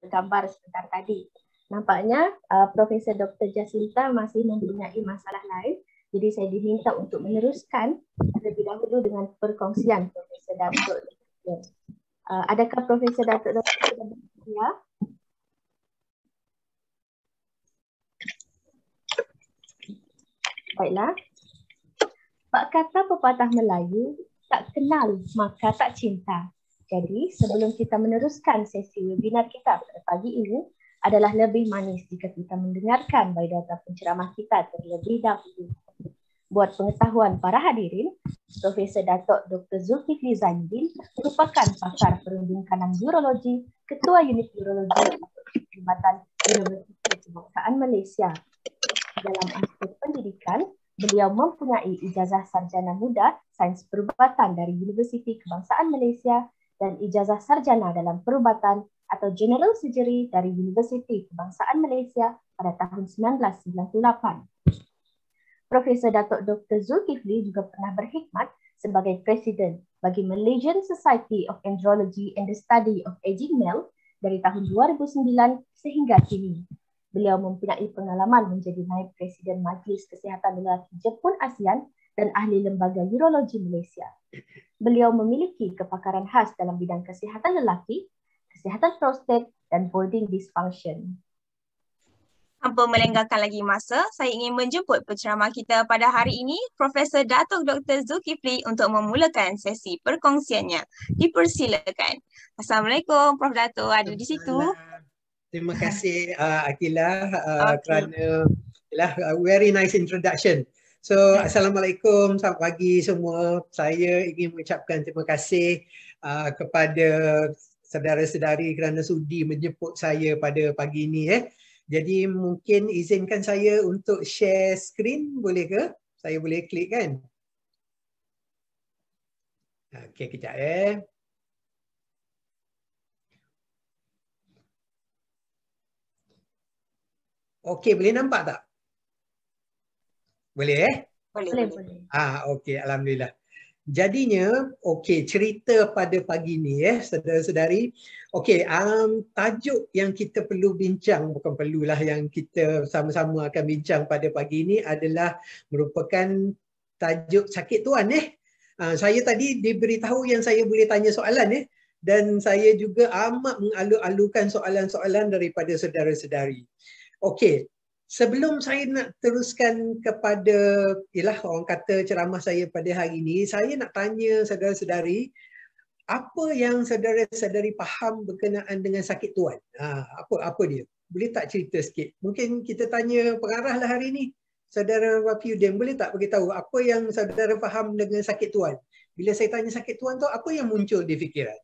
gambar sebentar tadi. Nampaknya Profesor Dr. Jacinta masih mempunyai masalah lain, jadi saya diminta untuk meneruskan terlebih dahulu dengan perkongsian Profesor Datuk. Adakah Profesor Datuk sudah bersedia? Baiklah. Bak kata pepatah Melayu, tak kenal maka tak cinta. Jadi sebelum kita meneruskan sesi webinar kita pada pagi ini, adalah lebih manis jika kita mendengarkan biodata penceramah kita terlebih dahulu. Buat pengetahuan para hadirin, Profesor Datuk Dr. Zulkifli Zainuddin merupakan pakar perunding-kanan urologi, Ketua Unit Urologi Perkhidmatan Universiti Kebangsaan Malaysia. Dalam aspek pendidikan, beliau mempunyai ijazah sarjana muda Sains Perubatan dari Universiti Kebangsaan Malaysia dan ijazah sarjana dalam perubatan atau General Surgery dari Universiti Kebangsaan Malaysia pada tahun 1998. Profesor Datuk Dr. Zulkifli juga pernah berkhidmat sebagai Presiden bagi Malaysian Society of Andrology and the Study of Aging Male dari tahun 2009 sehingga kini. Beliau mempunyai pengalaman menjadi Naib Presiden Majlis Kesihatan Lelaki Jepun ASEAN dan ahli Lembaga Urologi Malaysia. Beliau memiliki kepakaran khas dalam bidang kesihatan lelaki, kesihatan prostat dan boarding dysfunction. Tanpa melengahkan lagi masa, saya ingin menjemput penceramah kita pada hari ini, Profesor Datuk Dr. Zulkifli untuk memulakan sesi perkongsiannya. Dipersilakan. Assalamualaikum, Prof. Datuk ada di situ. Terima kasih Akilah kerana very nice introduction. So Assalamualaikum, selamat pagi semua. Saya ingin mengucapkan terima kasih kepada saudara-saudari kerana sudi menjemput saya pada pagi ini. Jadi mungkin izinkan saya untuk share screen, boleh ke? Saya boleh klik kan? Okey, kejap Okey, boleh nampak tak? Boleh Boleh. Okey, alhamdulillah. Jadinya, okey, cerita pada pagi ni saudara-saudari. Okey, tajuk yang kita perlu bincang, bukan perlulah, yang kita sama-sama akan bincang pada pagi ini adalah merupakan tajuk sakit tuan saya tadi diberitahu yang saya boleh tanya soalan dan saya juga amat mengalu-alukan soalan-soalan daripada saudara-saudari. Okey. Sebelum saya nak teruskan kepada orang kata ceramah saya pada hari ini, saya nak tanya saudara-saudari, apa yang saudara-saudari faham berkenaan dengan sakit tuan? Apa dia? Boleh tak cerita sikit? Mungkin kita tanya pengarah lah hari ini. Saudara Wafiuddin, boleh tak beritahu apa yang saudara faham dengan sakit tuan? Bila saya tanya sakit tuan tu, apa yang muncul di fikiran?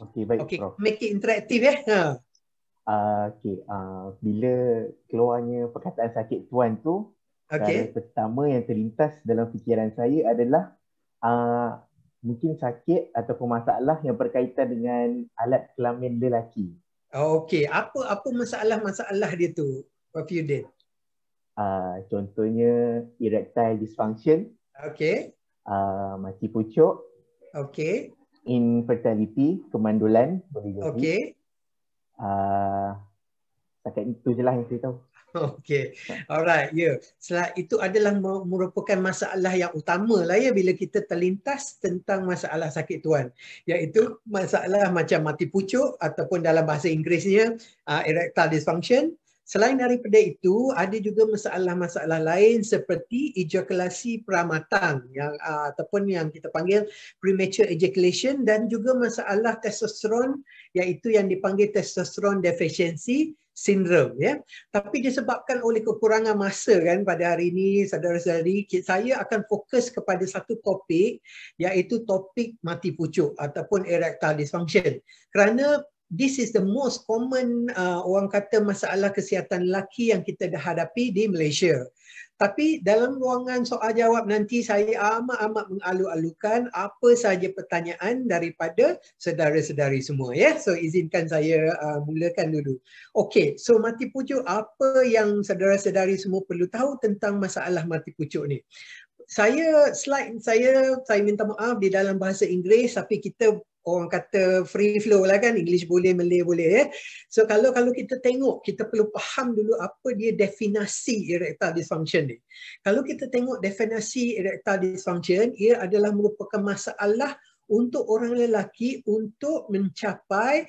Okey, baik, Okey, Prof. make it interaktif bila keluarnya perkataan sakit tuan tu, cara pertama yang terlintas dalam fikiran saya adalah mungkin sakit ataupun masalah yang berkaitan dengan alat kelamin lelaki. Okey, apa masalah-masalah dia tu, Wafiuddin? Contohnya erectile dysfunction, mati pucuk, infertility, kemandulan boleh jadi. Setakat itu je lah yang saya tahu. Okey, alright, itu adalah merupakan masalah yang utama lah bila kita terlintas tentang masalah sakit tuan, iaitu masalah macam mati pucuk ataupun dalam bahasa Inggerisnya erectile dysfunction. Selain daripada itu, ada juga masalah-masalah lain seperti ejakulasi pramatang ataupun yang kita panggil premature ejaculation, dan juga masalah testosteron, iaitu yang dipanggil testosterone deficiency syndrome. Tapi disebabkan oleh kekurangan masa pada hari ini, saudara-saudari, saya akan fokus kepada satu topik, iaitu topik mati pucuk ataupun erectile dysfunction. Kerana this is the most common orang kata masalah kesihatan lelaki yang kita dah hadapi di Malaysia. Tapi dalam ruangan soal jawab nanti saya amat mengalu-alukan apa sahaja pertanyaan daripada saudara-saudari semua. So izinkan saya mulakan dulu. Okey, so mati pucuk, apa yang saudara-saudari semua perlu tahu tentang masalah mati pucuk ni? Slide saya minta maaf di dalam bahasa Inggeris, tapi kita orang kata free flow lah kan, English boleh, Malay boleh ya. So kalau kita tengok, kita perlu faham dulu apa dia definisi erectile dysfunction ni. Kalau kita tengok definisi erectile dysfunction, ia adalah merupakan masalah untuk orang lelaki untuk mencapai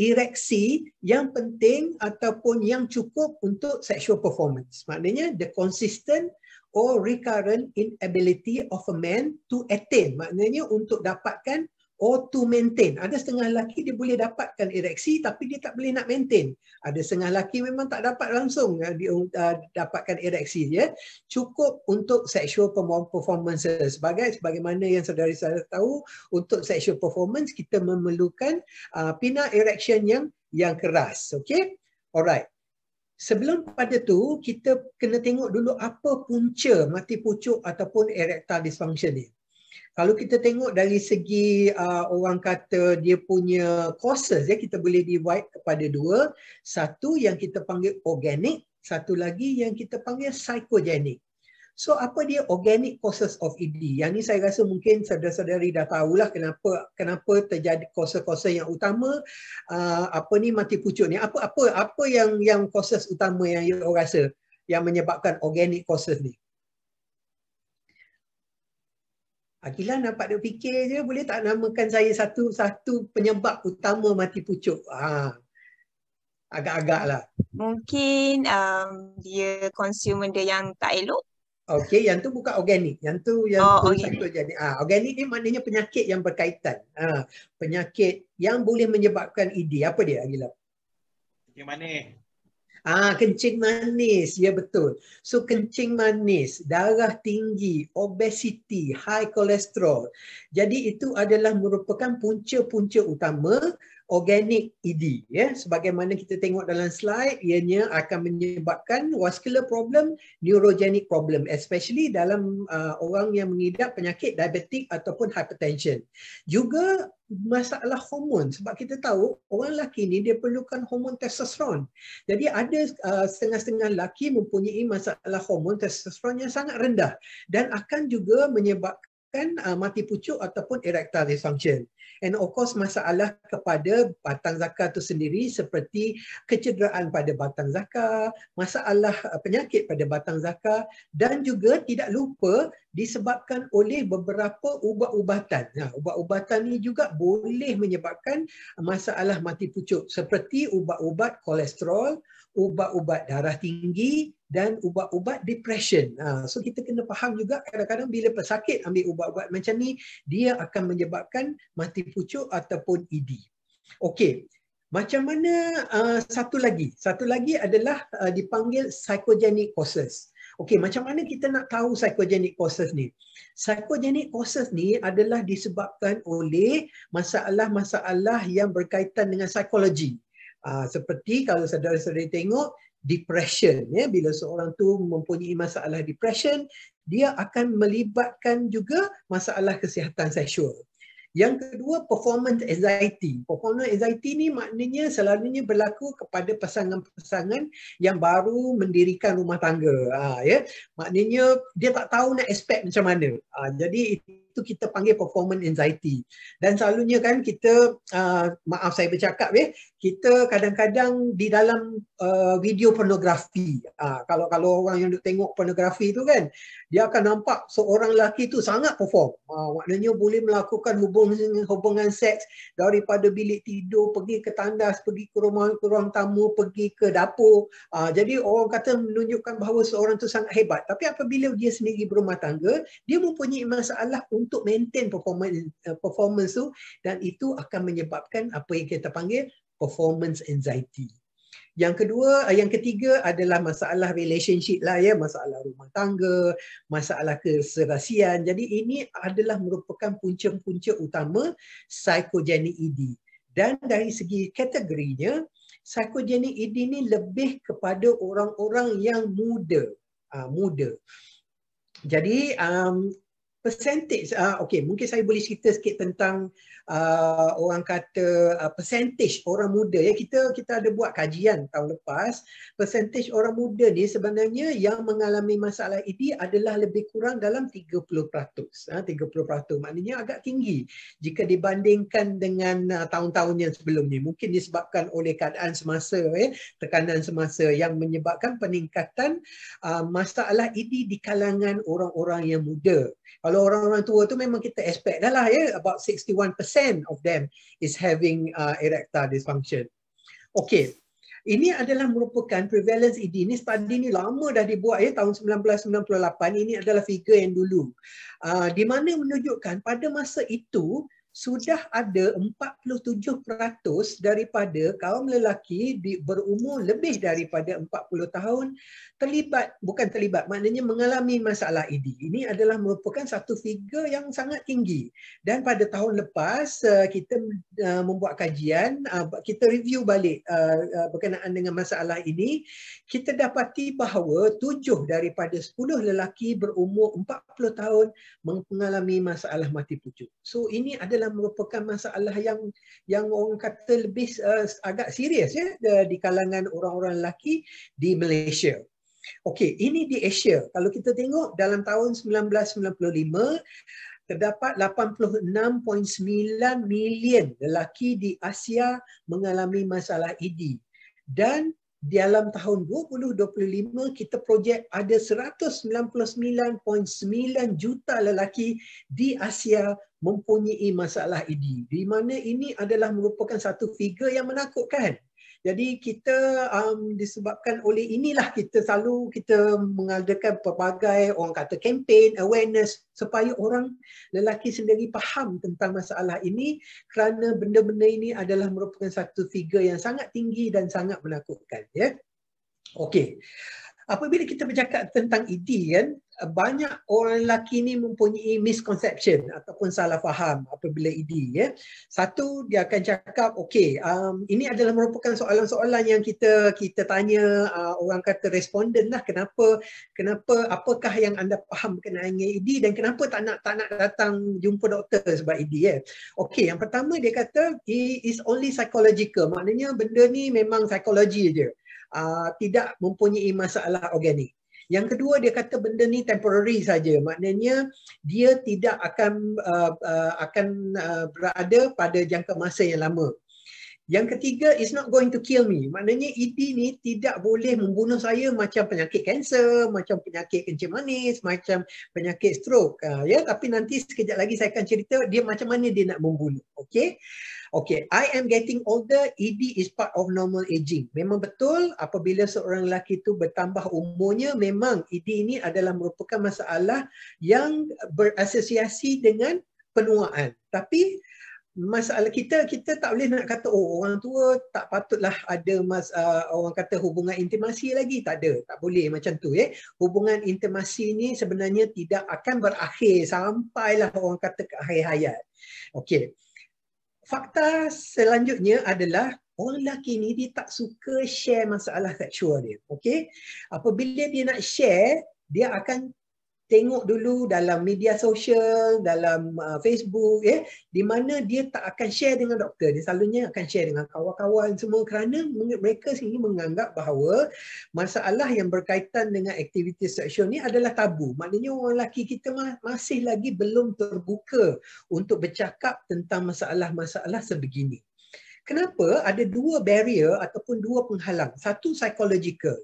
ereksi yang penting ataupun yang cukup untuk sexual performance. Maknanya the consistent or recurrent inability of a man to attain. Maknanya untuk dapatkan or to maintain. Ada setengah lelaki dia boleh dapatkan ereksi tapi dia tak boleh nak maintain. Ada setengah lelaki memang tak dapat langsung dapatkan ereksi dia. Cukup untuk sexual performances. Sebagaimana yang saudara-saudara tahu, untuk sexual performance kita memerlukan pinna erection yang keras. Okay? Alright. Sebelum pada tu, kita kena tengok dulu apa punca mati pucuk ataupun erectile dysfunction ni. Kalau kita tengok dari segi orang kata dia punya causes, ya, kita boleh divide kepada dua. Satu yang kita panggil organic, satu lagi yang kita panggil psychogenic. So apa dia organic causes of ED? Yang ni saya rasa mungkin saudara-saudari dah tahulah kenapa terjadi causes yang utama apa ni mati pucuk ni. Apa yang causes utama yang you rasa yang menyebabkan organic causes ni? Akilah nampak dia fikir je, boleh tak namakan saya satu penyebab utama mati pucuk? Agak-agak lah. Mungkin dia consume benda yang tak elok. Okey, yang tu bukan organik. Yang tu psychogenic. Organik ni maknanya penyakit yang berkaitan. Penyakit yang boleh menyebabkan ED. Apa dia, Agila? Kencing manis. Kencing manis, ya betul. So kencing manis, darah tinggi, obesity, high cholesterol. Jadi itu adalah merupakan punca-punca utama organic ED. Ya, sebagaimana kita tengok dalam slide, ianya akan menyebabkan vascular problem, neurogenic problem, especially dalam orang yang mengidap penyakit diabetik ataupun hypertension. Juga masalah hormon, sebab kita tahu orang lelaki ni dia perlukan hormon testosteron. Jadi ada setengah-setengah lelaki mempunyai masalah hormon testosteron yang sangat rendah dan akan juga menyebabkan mati pucuk ataupun erectile dysfunction. And of course masalah kepada batang zakar itu sendiri seperti kecederaan pada batang zakar, masalah penyakit pada batang zakar dan juga tidak lupa disebabkan oleh beberapa ubat-ubatan. Ubat-ubatan ini juga boleh menyebabkan masalah mati pucuk seperti ubat-ubat kolesterol, ubat-ubat darah tinggi dan ubat-ubat depression. So kita kena faham juga kadang-kadang bila pesakit ambil ubat-ubat macam ni, dia akan menyebabkan mati pucuk ataupun ED. Okey. Macam mana satu lagi adalah dipanggil psychogenic causes. Okey, macam mana kita nak tahu psychogenic causes ni? Psychogenic causes ni adalah disebabkan oleh masalah-masalah yang berkaitan dengan psikologi. Seperti kalau saudara-saudari tengok depression, ya, bila seorang tu mempunyai masalah depression, dia akan melibatkan juga masalah kesihatan seksual. Yang kedua, performance anxiety. Performance anxiety ni maknanya selalunya berlaku kepada pasangan-pasangan yang baru mendirikan rumah tangga. Ya, maknanya dia tak tahu nak expect macam mana. Jadi itu kita panggil performance anxiety. Dan selalunya kan kita, maaf saya bercakap ya, kita kadang-kadang di dalam video pornografi. Kalau orang yang tengok pornografi tu kan, dia akan nampak seorang lelaki tu sangat perform. Maknanya boleh melakukan hubungan seks daripada bilik tidur, pergi ke tandas, pergi ke ruang tamu, pergi ke dapur. Jadi orang kata menunjukkan bahawa seorang tu sangat hebat. Tapi apabila dia sendiri berumah tangga, dia mempunyai masalah untuk maintain performance tu, dan itu akan menyebabkan apa yang kita panggil performance anxiety. Yang ketiga adalah masalah relationship lah ya, masalah rumah tangga, masalah keserasian. Jadi ini adalah merupakan punca-punca utama psychogenic ED. Dan dari segi kategorinya, psychogenic ED ni lebih kepada orang-orang yang muda. Jadi percentage, okey, mungkin saya boleh cerita sikit tentang orang kata percentage orang muda ya, kita ada buat kajian tahun lepas, percentage orang muda ni sebenarnya yang mengalami masalah ED adalah lebih kurang dalam 30%. 30%, maknanya agak tinggi jika dibandingkan dengan tahun-tahun yang sebelum ni. Mungkin disebabkan oleh keadaan semasa tekanan semasa yang menyebabkan peningkatan masalah ED di kalangan orang-orang yang muda. Kalau orang-orang tua tu memang kita expect dah lah ya, about 61% of them is having erectile dysfunction. Okey. Ini adalah merupakan prevalence ED. Ini study ni lama dah dibuat ya, tahun 1998. Ini adalah figure yang dulu. Di mana menunjukkan pada masa itu sudah ada 47% daripada kaum lelaki berumur lebih daripada 40 tahun bukan terlibat, maknanya mengalami masalah ED. Ini adalah merupakan satu figure yang sangat tinggi. Dan pada tahun lepas kita membuat kajian, kita review balik berkenaan dengan masalah ini, kita dapati bahawa 7 daripada 10 lelaki berumur 40 tahun mengalami masalah mati pucuk. So ini adalah merupakan masalah yang orang kata lebih agak serius ya di kalangan orang-orang lelaki di Malaysia. Okey, ini di Asia. Kalau kita tengok dalam tahun 1995 terdapat 86.9 million lelaki di Asia mengalami masalah ED. Dan dalam tahun 2025 kita projek ada 199.9 juta lelaki di Asia mempunyai masalah ED. Di mana ini adalah merupakan satu figure yang menakutkan. Jadi kita disebabkan oleh inilah kita mengadakan pelbagai orang kata campaign, awareness supaya orang lelaki sendiri faham tentang masalah ini, kerana benda-benda ini adalah merupakan satu figure yang sangat tinggi dan sangat menakutkan ya. Okey. Apabila kita bercakap tentang ED kan, banyak orang lelaki ni mempunyai misconception ataupun salah faham apabila ED ya. Satu, dia akan cakap okey, ini adalah merupakan soalan-soalan yang kita tanya orang kata responden lah, kenapa apakah yang anda faham berkenaan dengan ED dan kenapa tak nak datang jumpa doktor sebab ED ya. Okey, yang pertama dia kata it is only psychological, maknanya benda ni memang psikologi je. Tidak mempunyai masalah organik. Yang kedua, dia kata benda ni temporary saja, maknanya dia tidak akan berada pada jangka masa yang lama. Yang ketiga, it's not going to kill me, maknanya ED ni tidak boleh membunuh saya macam penyakit kanser, macam penyakit kencing manis, macam penyakit stroke ya. Tapi nanti sekejap lagi saya akan cerita dia macam mana dia nak membunuh. Okey. Okay, I am getting older, ED is part of normal aging. Memang betul apabila seorang lelaki itu bertambah umurnya, memang ED ini adalah merupakan masalah yang berasosiasi dengan penuaan. Tapi masalah kita tak boleh nak kata orang tua tak patutlah ada orang kata hubungan intimasi lagi, tak ada, tak boleh macam tu ya. Hubungan intimasi ni sebenarnya tidak akan berakhir sampailah orang kata ke akhir hayat. Okey. Fakta selanjutnya adalah orang lelaki ni dia tak suka share masalah seksual dia. Okey. Apabila dia nak share, dia akan tengok dulu dalam media sosial, dalam Facebook ya, di mana dia tak akan share dengan doktor. Dia selalunya akan share dengan kawan-kawan semua, kerana mereka sini menganggap bahawa masalah yang berkaitan dengan aktiviti seksual ni adalah tabu. Maknanya orang lelaki kita masih lagi belum terbuka untuk bercakap tentang masalah-masalah sebegini. Kenapa? Ada dua barrier ataupun dua penghalang. Satu psychological.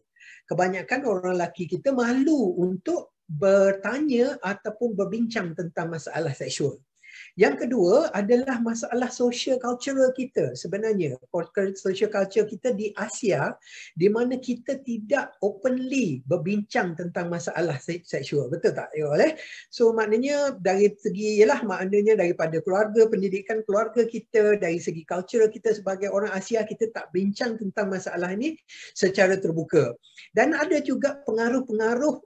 Kebanyakan orang lelaki kita malu untuk bertanya ataupun berbincang tentang masalah seksual. Yang kedua adalah masalah social cultural kita sebenarnya. Social culture kita di Asia, di mana kita tidak openly berbincang tentang masalah seksual. Betul tak? So maknanya dari segi maknanya daripada keluarga, pendidikan keluarga kita, dari segi cultural kita sebagai orang Asia, kita tak bincang tentang masalah ini secara terbuka. Dan ada juga pengaruh-pengaruh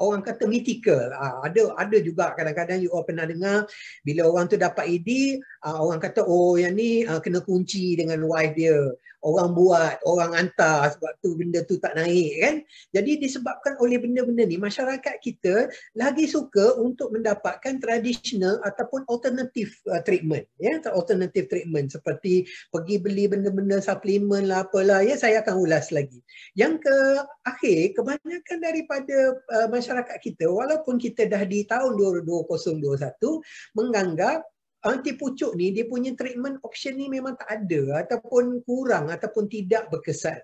orang kata mythical. Ada juga kadang-kadang you all pernah dengar bila orang tu dapat ED, orang kata oh yang ni kena kunci dengan wife dia. orang buat, orang hantar sebab tu benda tu tak naik kan. Jadi disebabkan oleh benda-benda ni, masyarakat kita lagi suka untuk mendapatkan traditional ataupun alternative treatment, ya, alternative treatment seperti pergi beli benda-benda suplemen lah apalah, ya, saya akan ulas lagi. Yang akhir, kebanyakan daripada masyarakat kita, walaupun kita dah di tahun 2021 menganggap anti pucuk ni dia punya treatment option ni memang tak ada ataupun kurang ataupun tidak berkesan.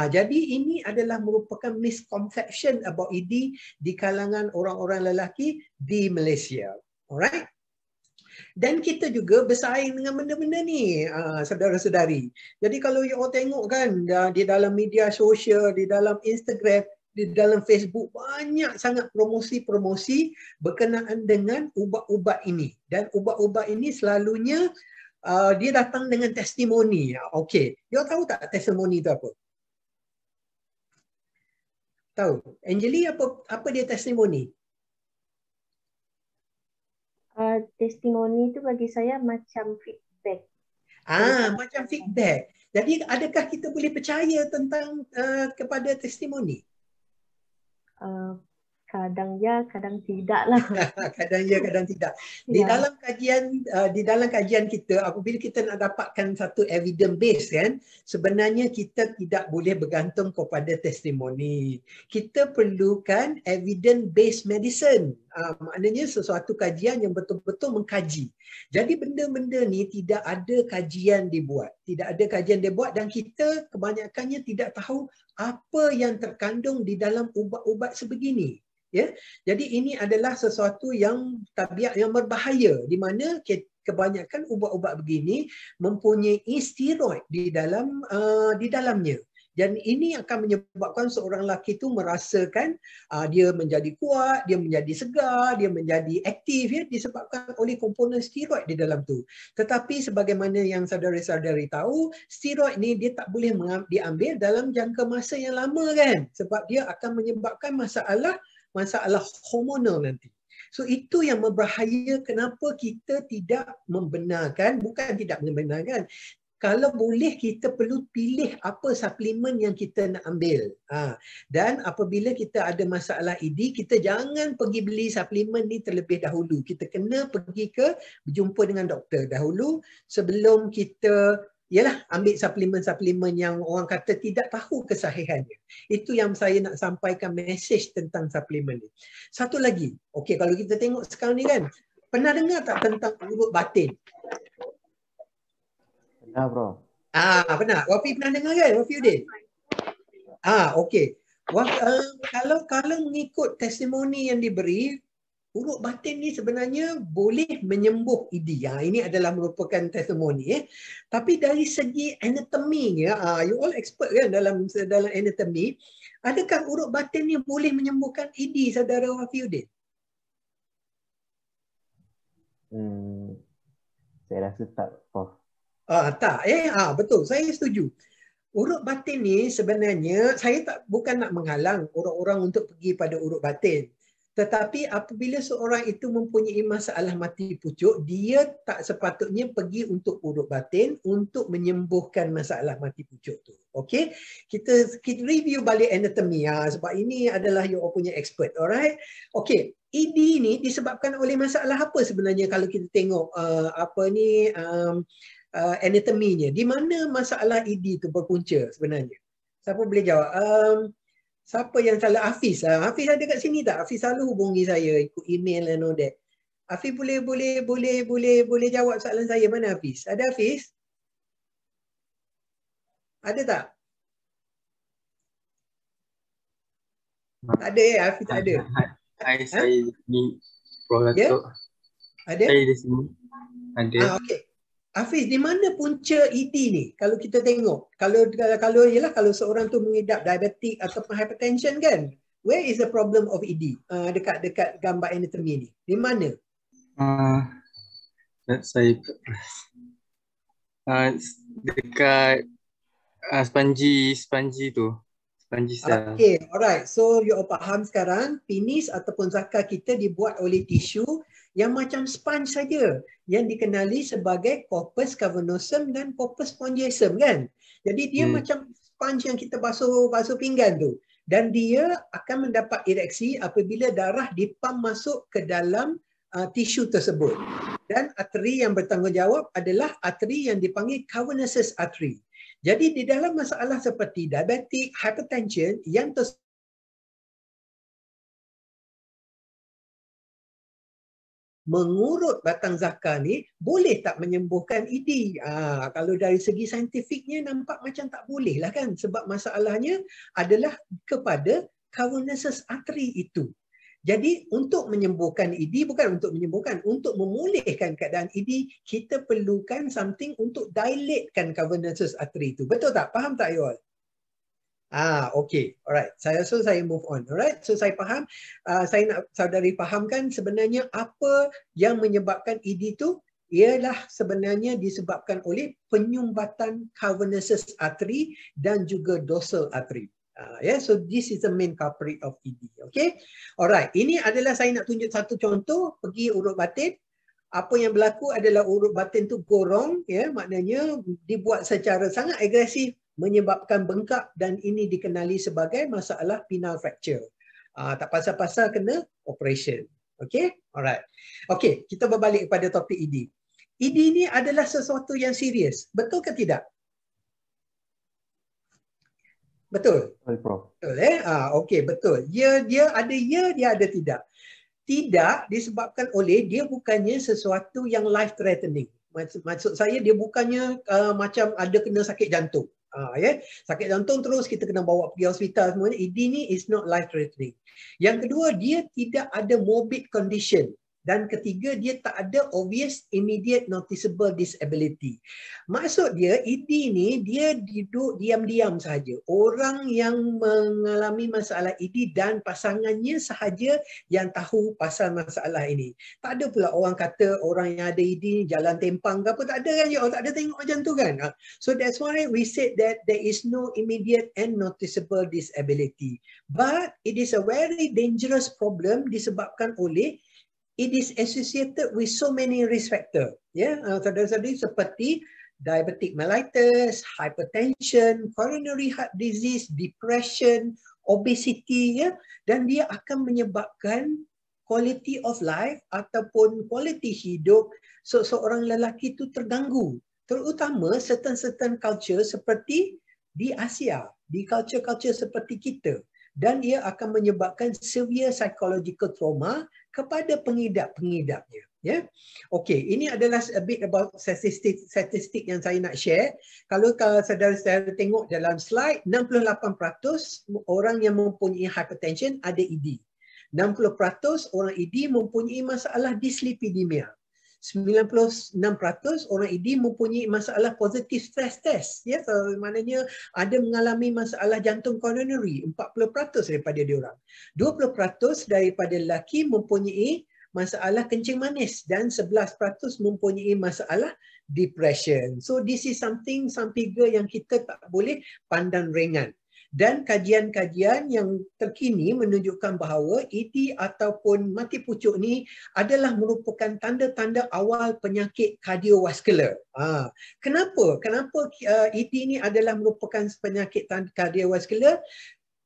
Jadi ini adalah merupakan misconception about ED di kalangan orang-orang lelaki di Malaysia. Alright? Dan kita juga bersaing dengan benda-benda ni, saudara-saudari. Jadi kalau you all tengok kan, di dalam media sosial, di dalam Instagram, di dalam Facebook, banyak sangat promosi-promosi berkenaan dengan ubat-ubat ini. Dan ubat-ubat ini selalunya dia datang dengan testimoni. Okey, you tahu tak testimoni itu apa? Tahu? Angelie, apa dia testimoni? Testimoni itu bagi saya macam feedback. Macam feedback. Jadi adakah kita boleh percaya tentang kepada testimoni? Kadang ya, kadang tidak lah. Kadang ya, kadang tidak. Di dalam kajian kita, apabila kita nak dapatkan satu evidence base kan, sebenarnya kita tidak boleh bergantung kepada testimoni. Kita perlukan evidence based medicine. Maknanya sesuatu kajian yang betul-betul mengkaji. Jadi benda-benda ni tidak ada kajian dibuat. Tidak ada kajian dibuat dan kita kebanyakannya tidak tahu apa yang terkandung di dalam ubat-ubat sebegini. Ya, jadi ini adalah sesuatu yang tabiat yang berbahaya di mana kebanyakan ubat-ubat begini mempunyai steroid di dalamnya. Dan ini akan menyebabkan seorang lelaki itu merasakan dia menjadi kuat, dia menjadi segar, dia menjadi aktif, ya, disebabkan oleh komponen steroid di dalam tu. Tetapi sebagaimana yang saudara-saudari tahu, steroid ni dia tak boleh diambil dalam jangka masa yang lama kan, sebab dia akan menyebabkan masalah hormonal nanti. So itu yang berbahaya, kenapa kita tidak membenarkan, bukan tidak membenarkan, kalau boleh kita perlu pilih apa suplemen yang kita nak ambil. Dan apabila kita ada masalah ED, kita jangan pergi beli suplemen ni terlebih dahulu. Kita kena pergi berjumpa dengan doktor dahulu sebelum kita ambil suplemen-suplemen yang orang kata tidak tahu kesahihannya. Itu yang saya nak sampaikan mesej tentang suplemen ni. Satu lagi, okey, kalau kita tengok sekarang ni kan, pernah dengar tak tentang urut batin? Pernah, bro. Pernah. Wafi pernah dengar kan, Wafi Udin? Okey. Kalau mengikut testimoni yang diberi, urut batin ni sebenarnya boleh menyembuh ED. Ini adalah merupakan testimoni. Tapi dari segi anatominya, you all expert kan dalam anatomi, adakah urut batin ni boleh menyembuhkan ED, saudara Wafiuddin? Saya rasa tak, Prof. Tak, betul. Saya setuju. Urut batin ni sebenarnya, saya bukan nak menghalang orang-orang untuk pergi pada urut batin. Tetapi apabila seorang itu mempunyai masalah mati pucuk, dia tak sepatutnya pergi untuk urut batin untuk menyembuhkan masalah mati pucuk tu. Okey? Kita review balik anatomi sebab ini adalah you all punya expert. Alright? Okey. ED ni disebabkan oleh masalah apa sebenarnya kalau kita tengok anatominya? Di mana masalah ED tu berpunca sebenarnya? Siapa boleh jawab? Siapa yang salah? Hafiz. Hafiz ada kat sini tak? Hafiz selalu hubungi saya ikut email and all that. Hafiz boleh jawab soalan saya. Mana Hafiz? Ada Hafiz? Ada tak? Tak ada ya? Hafiz tak ada. Hai, saya ni Prof. Datuk. Ada? Saya di sini. Ada. Okey. Hafiz, di mana punca ED ni? Kalau kita tengok, kalau seorang tu mengidap diabetik atau hypertension kan, where is the problem of ED? Dekat gambar anatomi ni. Di mana? Saya dekat spongy tu. Spongy cell. Okay, alright. So you all faham sekarang, penis ataupun zakar kita dibuat oleh tisu yang macam sponge saja, yang dikenali sebagai corpus cavernosum dan corpus spongiosum kan. Jadi dia macam sponge yang kita basuh pinggan tu. Dan dia akan mendapat ereksi apabila darah dipam masuk ke dalam tisu tersebut. Dan arteri yang bertanggungjawab adalah arteri yang dipanggil cavernosus artery. Jadi di dalam masalah seperti diabetic, hypertension yang mengurut batang zakar ni boleh tak menyembuhkan ED? Kalau dari segi saintifiknya nampak macam tak boleh lah kan, sebab masalahnya adalah kepada cavernosus artery itu. Jadi untuk menyembuhkan ED, bukan untuk menyembuhkan, untuk memulihkan keadaan ED, kita perlukan something untuk dilatekan cavernosus artery itu. Betul tak? Faham tak you all? Okay. Alright. Saya move on. Alright. So saya faham. Saya nak saudari fahamkan sebenarnya apa yang menyebabkan ED itu ialah sebenarnya disebabkan oleh penyumbatan cavernosus artery dan juga dorsal artery. So this is the main culprit of ED. Okay. Alright. Ini adalah saya nak tunjuk satu contoh. Pergi urut batin. Apa yang berlaku adalah urut batin tu gorong, maknanya dibuat secara sangat agresif, menyebabkan bengkak, dan ini dikenali sebagai masalah penile fracture. Tak pasal-pasal kena operation. Okay? Alright. Okay, kita berbalik kepada topik ED. ED ni adalah sesuatu yang serius. Betul ke tidak? Betul? Betul, Betul okay, betul. Dia ada tidak. Tidak, disebabkan oleh dia bukannya sesuatu yang life threatening. Maksud saya dia bukannya macam ada kena sakit jantung. Sakit jantung terus kita kena bawa pergi hospital semuanya. ED ni is not life threatening. Yang kedua, dia tidak ada morbid condition. Dan ketiga, dia tak ada obvious immediate noticeable disability. Maksud dia, ED ni dia duduk diam-diam sahaja. Orang yang mengalami masalah ED dan pasangannya sahaja yang tahu pasal masalah ini. Tak ada pula orang kata orang yang ada ED jalan tempang ke apa. Tak ada kan? Tak ada tengok macam tu kan? So that's why we said that there is no immediate and noticeable disability. But it is a very dangerous problem disebabkan oleh it is associated with so many risk factor. Saudara-saudari, seperti diabetic mellitus, hypertension, coronary heart disease, depression, obesity, dan dia akan menyebabkan quality of life ataupun quality hidup seorang lelaki itu terganggu. Terutama certain culture seperti di Asia, di culture-culture seperti kita. Dan dia akan menyebabkan severe psychological trauma kepada pengidap-pengidapnya. Okay, ini adalah a bit about statistik yang saya nak share. Kalau saudara-saudara tengok dalam slide, 68% orang yang mempunyai hypertension ada ED. 60% orang ED mempunyai masalah dyslipidemia. 96% orang ED mempunyai masalah positive stress test. Maknanya ada mengalami masalah jantung coronary, 40% daripada diorang. 20% daripada lelaki mempunyai masalah kencing manis dan 11% mempunyai masalah depression. So this is something, some figure yang kita tak boleh pandang ringan. Dan kajian-kajian yang terkini menunjukkan bahawa ED ataupun mati pucuk ni adalah merupakan tanda-tanda awal penyakit kardiovaskular. Kenapa? Kenapa ED ni adalah merupakan penyakit kardiovaskular?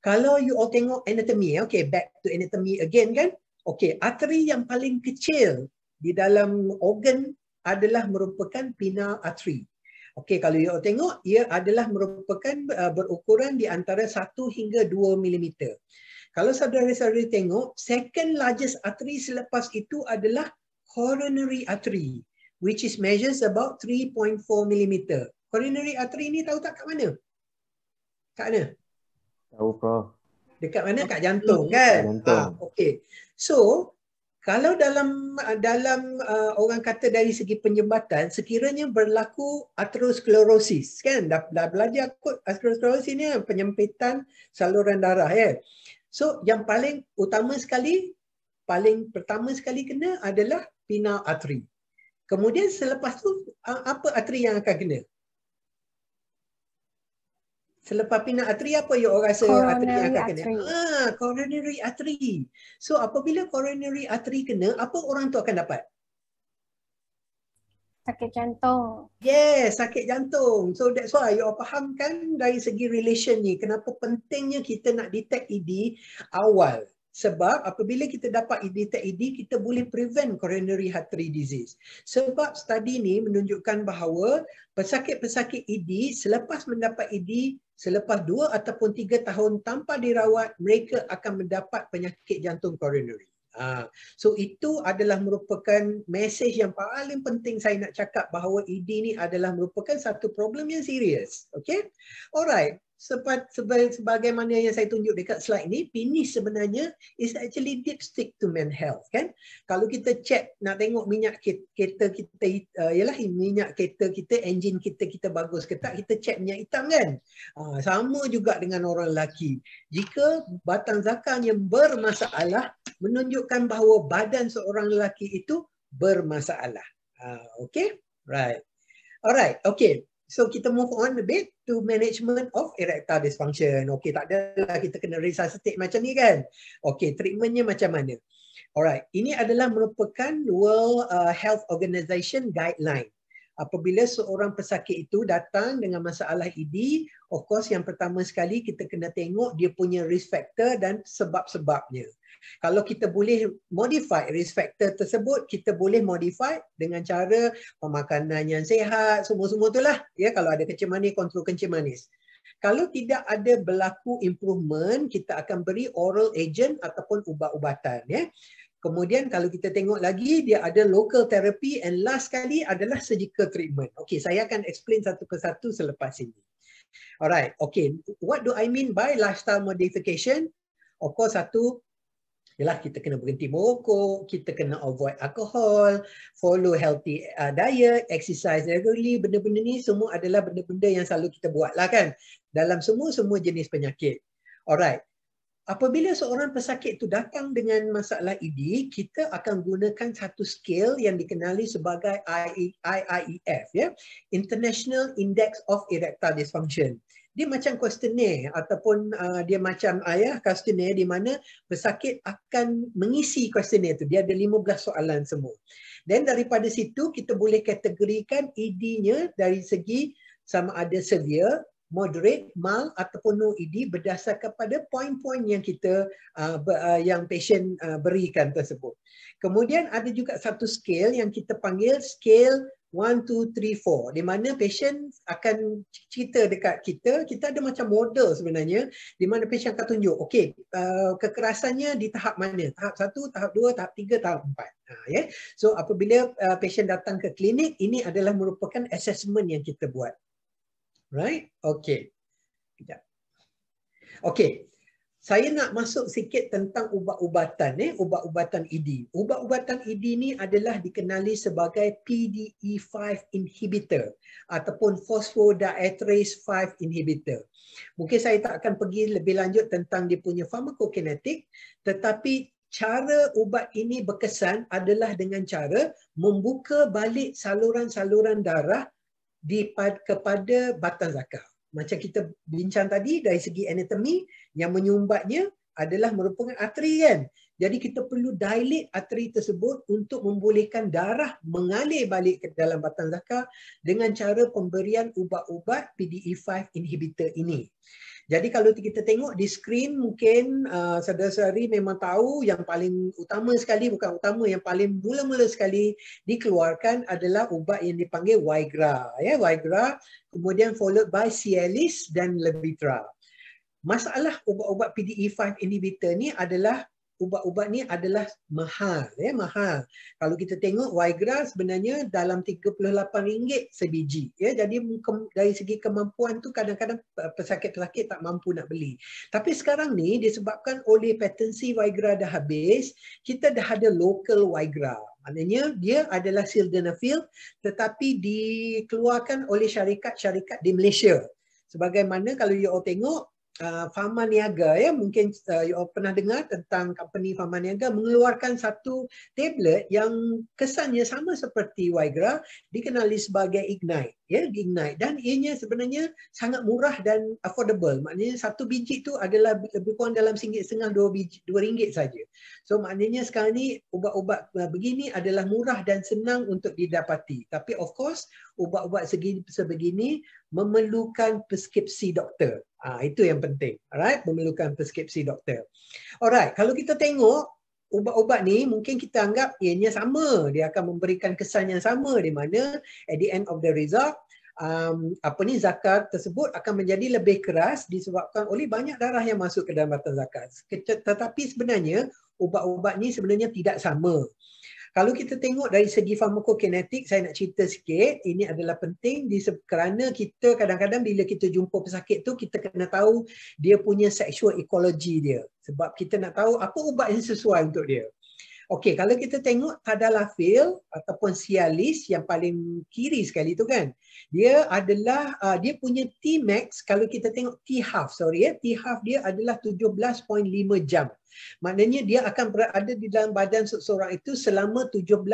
Kalau you all tengok anatomy, okay, back to anatomy again kan? Okay, arteri yang paling kecil di dalam organ adalah merupakan penile artery. Okey, kalau you tengok, ia adalah merupakan berukuran di antara 1 hingga 2 mm. Kalau saudara-saudari tengok, second largest artery selepas itu adalah coronary artery, which is measures about 3.4 mm. Coronary artery ni tahu tak kat mana? Kat mana? Tahu, Prof. Dekat mana? Kat jantung kan? Okey. So, kalau dalam orang kata dari segi penyebatan, sekiranya berlaku aterosklerosis, kan? Dah belajar kot aterosklerosis ni penyempitan saluran darah, So, yang paling pertama sekali kena adalah penile artery. Kemudian selepas tu, apa arteri yang akan kena? Selepas peanut artery apa you orang rasa artery yang akan kena? Artery. Coronary artery. So apabila coronary artery kena, apa orang tu akan dapat? Sakit jantung. Yes, sakit jantung. So that's why you all faham kan dari segi relation ni, kenapa pentingnya kita nak detect ED awal. Sebab apabila kita dapat detect ED, kita boleh prevent coronary artery disease. Sebab study ni menunjukkan bahawa pesakit-pesakit ED selepas mendapat ED, selepas 2 ataupun 3 tahun tanpa dirawat, mereka akan mendapat penyakit jantung coronary. So itu adalah merupakan mesej yang paling penting saya nak cakap, bahawa ED ni adalah merupakan satu problem yang serius. Okay? Alright. Sebagaimana yang saya tunjuk dekat slide ni, penis sebenarnya is actually dipstick to men's health, kan? Kalau kita check, nak tengok minyak kereta kita, ialah minyak kereta kita, enjin kita bagus ke tak, kita check minyak hitam, kan? Sama juga dengan orang lelaki. Jika batang zakarnya bermasalah, menunjukkan bahawa badan seorang lelaki itu bermasalah. Okay? Right. Alright, okay. So kita move on a bit to management of erectile dysfunction. Okay, tak adalah kita kena resuscitate macam ni, kan? Okay, treatmentnya macam mana? Alright, ini adalah merupakan World Health Organization guideline. Apabila seorang pesakit itu datang dengan masalah ED, of course yang pertama sekali kita kena tengok dia punya risk factor dan sebab-sebabnya. Kalau kita boleh modify risk factor tersebut, kita boleh modify dengan cara pemakanan yang sihat, semua-semua itulah. Ya, kalau ada kencing manis, kontrol kencing manis. Kalau tidak ada berlaku improvement, kita akan beri oral agent ataupun ubat-ubatan. Ya. Kemudian kalau kita tengok lagi, dia ada local therapy, and last sekali adalah surgical treatment. Okey, saya akan explain satu persatu selepas ini. Alright, okay. What do I mean by lifestyle modification? Of course, satu, ialah kita kena berhenti merokok, kita kena avoid alcohol, follow healthy diet, exercise regularly. Benda-benda ni semua adalah benda-benda yang selalu kita buat lah, kan, dalam semua jenis penyakit. Alright. Apabila seorang pesakit itu datang dengan masalah ED, kita akan gunakan satu scale yang dikenali sebagai IIEF, ya, International Index of Erectile Dysfunction. Dia macam kuestionnaire ataupun dia macam kuestionnaire di mana pesakit akan mengisi kuestionnaire itu. Dia ada 15 soalan semua. Dan daripada situ kita boleh kategorikan ED-nya dari segi sama ada severe, moderate, mild ataupun no ED berdasarkan pada poin-poin yang kita yang patient berikan tersebut. Kemudian ada juga satu scale yang kita panggil scale 1, 2, 3, 4, di mana patient akan cerita dekat kita. Kita ada macam model sebenarnya, di mana patient akan tunjuk, okey, kekerasannya di tahap mana? Tahap 1, tahap 2, tahap 3, tahap 4. Yeah. So apabila patient datang ke klinik, ini adalah merupakan assessment yang kita buat. Right? Okay. Sekejap. Okay. Saya nak masuk sikit tentang ubat-ubatan, ubat-ubatan ED. Ubat-ubatan ED ni adalah dikenali sebagai PDE5 inhibitor ataupun phosphodiesterase 5 inhibitor. Mungkin saya tak akan pergi lebih lanjut tentang dia punya pharmacokinetic, tetapi cara ubat ini berkesan adalah dengan cara membuka balik saluran-saluran darah kepada batang zakar. Macam kita bincang tadi, dari segi anatomi, yang menyumbatnya adalah merupakan arteri, kan. Jadi kita perlu dilate arteri tersebut untuk membolehkan darah mengalir balik ke dalam batang zakar dengan cara pemberian ubat-ubat PDE5 inhibitor ini. Jadi kalau kita tengok di skrin, mungkin saudara-saudari memang tahu yang paling utama sekali, bukan utama, yang paling mula-mula sekali dikeluarkan adalah ubat yang dipanggil Viagra. Ya, Viagra, kemudian followed by Cialis dan Levitra. Masalah ubat-ubat PDE5 inhibitor ni adalah ubat-ubat ni adalah mahal, ya, mahal. Kalau kita tengok Viagra sebenarnya dalam RM38 sebiji, ya. Jadi dari segi kemampuan tu kadang-kadang pesakit-pesakit tak mampu nak beli. Tapi sekarang ni disebabkan oleh patensi Viagra dah habis, kita dah ada local Viagra. Maknanya dia adalah sildenafil tetapi dikeluarkan oleh syarikat-syarikat di Malaysia. Sebagaimana kalau you all tengok Pharmaniaga, ya, mungkin you all pernah dengar tentang company Pharmaniaga mengeluarkan satu tablet yang kesannya sama seperti Viagra, dikenali sebagai Ignite. ya, Ignite, dan ianya sebenarnya sangat murah dan affordable. Maknanya satu biji tu adalah lebih kurang dalam RM1.50, RM2 saja. So maknanya sekarang ni ubat-ubat begini adalah murah dan senang untuk didapati. Tapi of course ubat-ubat sebegini memerlukan preskripsi doktor. Itu yang penting. Alright, memerlukan preskripsi doktor. Alright, kalau kita tengok ubat-ubat ni mungkin kita anggap ianya sama, dia akan memberikan kesan yang sama, di mana at the end of the result zakat tersebut akan menjadi lebih keras disebabkan oleh banyak darah yang masuk ke dalam batang zakat. Tetapi sebenarnya ubat-ubat ni sebenarnya tidak sama. Kalau kita tengok dari segi farmakokinetik, saya nak cerita sikit. Ini adalah penting kerana kita kadang-kadang bila kita jumpa pesakit tu, kita kena tahu dia punya sexual ecology dia. Sebab kita nak tahu apa ubat yang sesuai untuk dia. Okey, kalau kita tengok tadalafil ataupun Cialis yang paling kiri sekali tu kan, dia adalah dia punya Tmax, kalau kita tengok T-half dia adalah 17.5 jam. Maknanya dia akan berada di dalam badan seseorang itu selama 17.5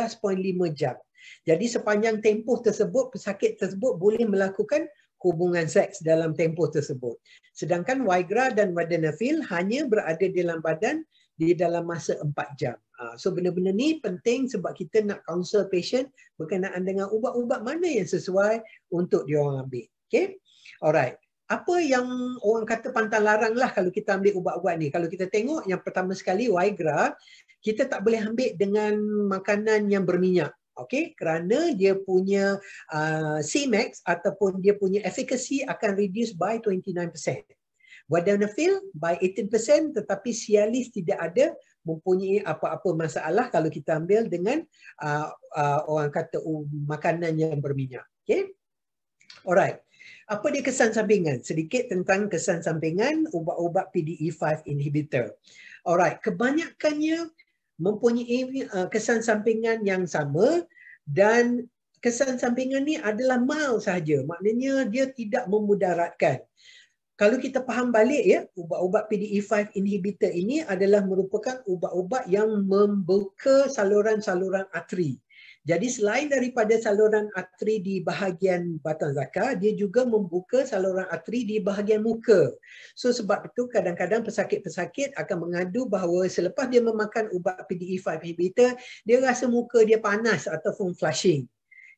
jam. Jadi sepanjang tempoh tersebut, pesakit tersebut boleh melakukan hubungan seks dalam tempoh tersebut. Sedangkan Viagra dan Vardenafil hanya berada di dalam badan di dalam masa 4 jam. So benda-benda ni penting sebab kita nak counsel patient berkenaan dengan ubat-ubat mana yang sesuai untuk dia orang ambil. Okay? Alright. Apa yang orang kata pantang larang lah kalau kita ambil ubat-ubat ni? Kalau kita tengok yang pertama sekali Viagra, kita tak boleh ambil dengan makanan yang berminyak. Okay? Kerana dia punya Cmax ataupun dia punya efficacy akan reduce by 29%. Vardenafil by 18%, tetapi Cialis tidak ada mempunyai apa-apa masalah kalau kita ambil dengan orang kata makanan yang berminyak. Okay? Alright. Apa dia kesan sampingan? Sedikit tentang kesan sampingan ubat-ubat PDE5 inhibitor. Alright, kebanyakannya mempunyai kesan sampingan yang sama dan kesan sampingan ni adalah mild sahaja. Maknanya dia tidak memudaratkan. Kalau kita faham balik ya, ubat-ubat PDE5 inhibitor ini adalah merupakan ubat-ubat yang membuka saluran-saluran arteri. Jadi selain daripada saluran arteri di bahagian batang zakar, dia juga membuka saluran arteri di bahagian muka. So sebab itu kadang-kadang pesakit-pesakit akan mengadu bahawa selepas dia memakan ubat PDE5 inhibitor, dia rasa muka dia panas ataupun flushing.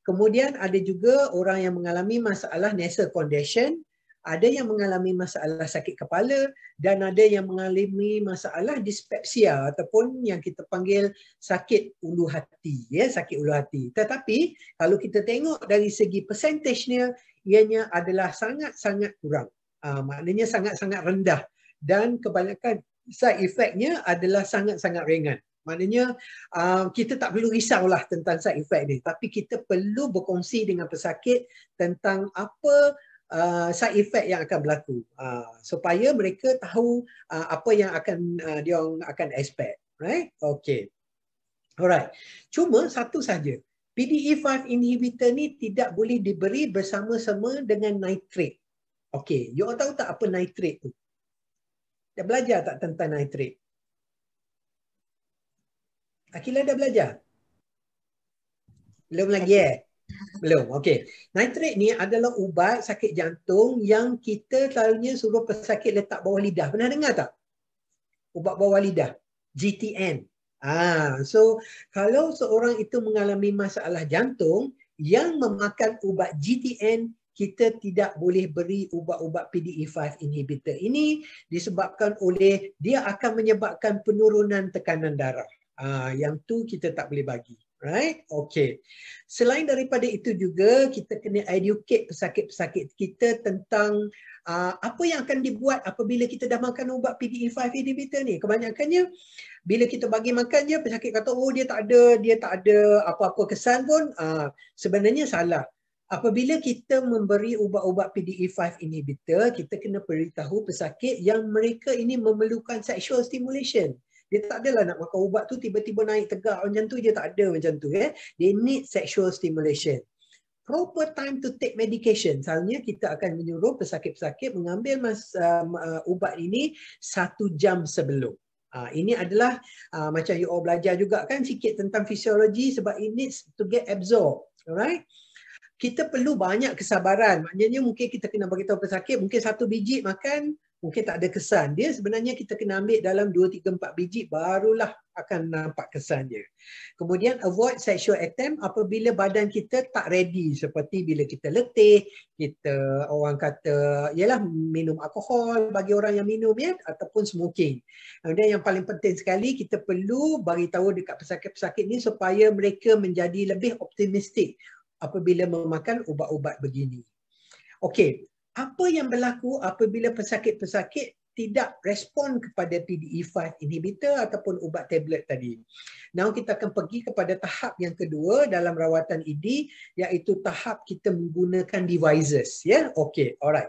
Kemudian ada juga orang yang mengalami masalah nasal congestion, ada yang mengalami masalah sakit kepala dan ada yang mengalami masalah dispepsia ataupun yang kita panggil sakit ulu hati, ya, sakit ulu hati. Tetapi kalau kita tengok dari segi persentasenya, ianya adalah sangat-sangat kurang. Maknanya sangat-sangat rendah dan kebanyakan side effect-nya adalah sangat-sangat ringan. Maknanya kita tak perlu risaulah tentang side effect ni, tapi kita perlu berkongsi dengan pesakit tentang apa side effect yang akan berlaku supaya mereka tahu apa yang akan dia akan expect, right? Okay. Alright. Cuma satu saja. PDE5 inhibitor ni tidak boleh diberi bersama-sama dengan nitrate. Okay, you all tahu tak apa nitrate tu? Dah belajar tak tentang nitrate? Akilah dah belajar? Belum lagi Belum, okey. Nitrate ni adalah ubat sakit jantung yang kita selalunya suruh pesakit letak bawah lidah. Pernah dengar tak? Ubat bawah lidah, GTN. So kalau seorang itu mengalami masalah jantung yang memakan ubat GTN, kita tidak boleh beri ubat-ubat PDE5 inhibitor ini disebabkan oleh dia akan menyebabkan penurunan tekanan darah. Yang tu kita tak boleh bagi. Right? Okay. Selain daripada itu juga kita kena educate pesakit-pesakit kita tentang apa yang akan dibuat apabila kita dah makan ubat PDE5 inhibitor ni. Kebanyakannya bila kita bagi makan je, pesakit kata oh dia tak ada apa-apa kesan pun. Sebenarnya salah. Apabila kita memberi ubat-ubat PDE5 inhibitor, kita kena beritahu pesakit yang mereka ini memerlukan sexual stimulation. Dia tak adalah nak makan ubat tu tiba-tiba naik tegak macam tu, dia tak ada macam tu. They need sexual stimulation. Proper time to take medication. Misalnya kita akan menyuruh pesakit-pesakit mengambil ubat ini 1 jam sebelum. Ini adalah macam you all belajar juga kan sikit tentang fisiologi sebab it needs to get absorbed. Alright? kita perlu banyak kesabaran. Maknanya mungkin kita kena beritahu pesakit, mungkin 1 biji makan, mungkin tak ada kesan. Dia sebenarnya kita kena ambil dalam 2, 3, 4 biji barulah akan nampak kesan dia. Kemudian avoid sexual attempt apabila badan kita tak ready, seperti bila kita letih, kita orang kata ialah minum alkohol bagi orang yang minum ya, ataupun smoking. Kemudian yang paling penting sekali, kita perlu bagi tahu dekat pesakit-pesakit ni supaya mereka menjadi lebih optimistik apabila memakan ubat-ubat begini. Okey, apa yang berlaku apabila pesakit-pesakit tidak respon kepada PDE5 inhibitor ataupun ubat tablet tadi? Now kita akan pergi kepada tahap yang kedua dalam rawatan ED, iaitu tahap kita menggunakan devices. Ya, okey, alright.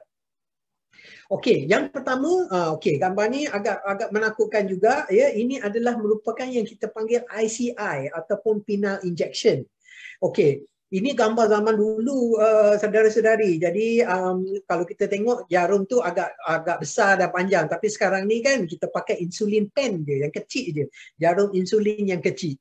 Okey, yang pertama, okey, gambar ni agak menakutkan juga. Ya, ini adalah merupakan yang kita panggil ICI ataupun penile injection. Okey. Ini gambar zaman dulu, saudara-saudari. Jadi kalau kita tengok jarum tu agak besar dan panjang. Tapi sekarang ni kan kita pakai insulin pen je, yang kecil je. Jarum insulin yang kecil.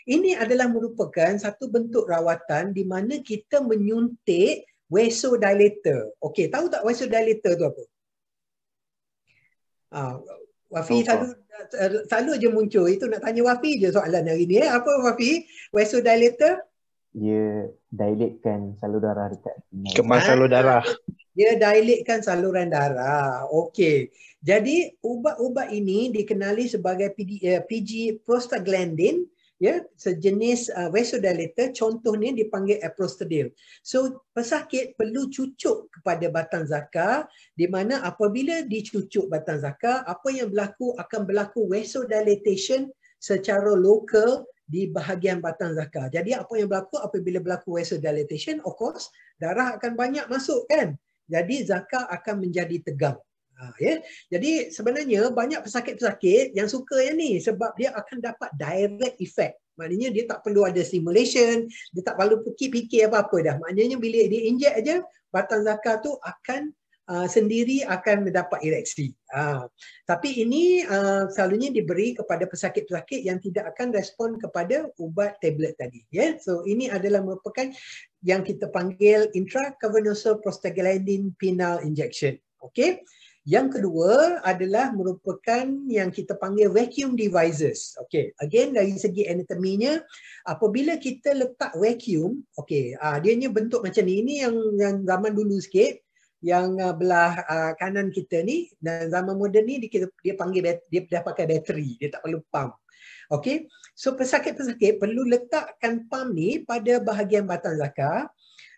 Ini adalah merupakan satu bentuk rawatan di mana kita menyuntik vasodilator. Okey, tahu tak vasodilator tu apa? Wafi selalu je muncul. Itu nak tanya Wafi je soalan hari ni. Apa Wafi? Vasodilator? Dia dilatekan saluran darah dekat sini. Kemas saluran darah. Dia dilatekan saluran darah. Okey. Jadi ubat-ubat ini dikenali sebagai PG prostaglandin, ya, sejenis vasodilator. Contohnya dipanggil aprostadil. So pesakit perlu cucuk kepada batang zakar, di mana apabila dicucuk batang zakar, apa yang berlaku akan berlaku vasodilatation secara lokal di bahagian batang zakar. Jadi apa yang berlaku apabila berlaku vasodilatation, of course darah akan banyak masuk kan. Jadi zakar akan menjadi tegang. Ya. Jadi sebenarnya banyak pesakit-pesakit yang suka yang ni sebab dia akan dapat direct effect. Maknanya dia tak perlu ada stimulation, dia tak perlu fikir apa-apa dah. Maknanya bila dia inject aja, batang zakar tu akan sendiri akan mendapat ereksi. Tapi ini selalunya diberi kepada pesakit-pesakit yang tidak akan respon kepada ubat tablet tadi. Yeah? So ini adalah merupakan yang kita panggil intracavernosal prostaglandin penile injection. Okay? Yang kedua adalah merupakan yang kita panggil vacuum devices. Okay, again dari segi anatominya, apabila kita letak vacuum, okay, dianya bentuk macam ni. Ini yang zaman dulu sikit. Yang belah kanan kita ni, dan zaman moden ni dia panggil dia dah pakai bateri, dia tak perlu pump. Okey. So pesakit-pesakit perlu letakkan pump ni pada bahagian batang zakar.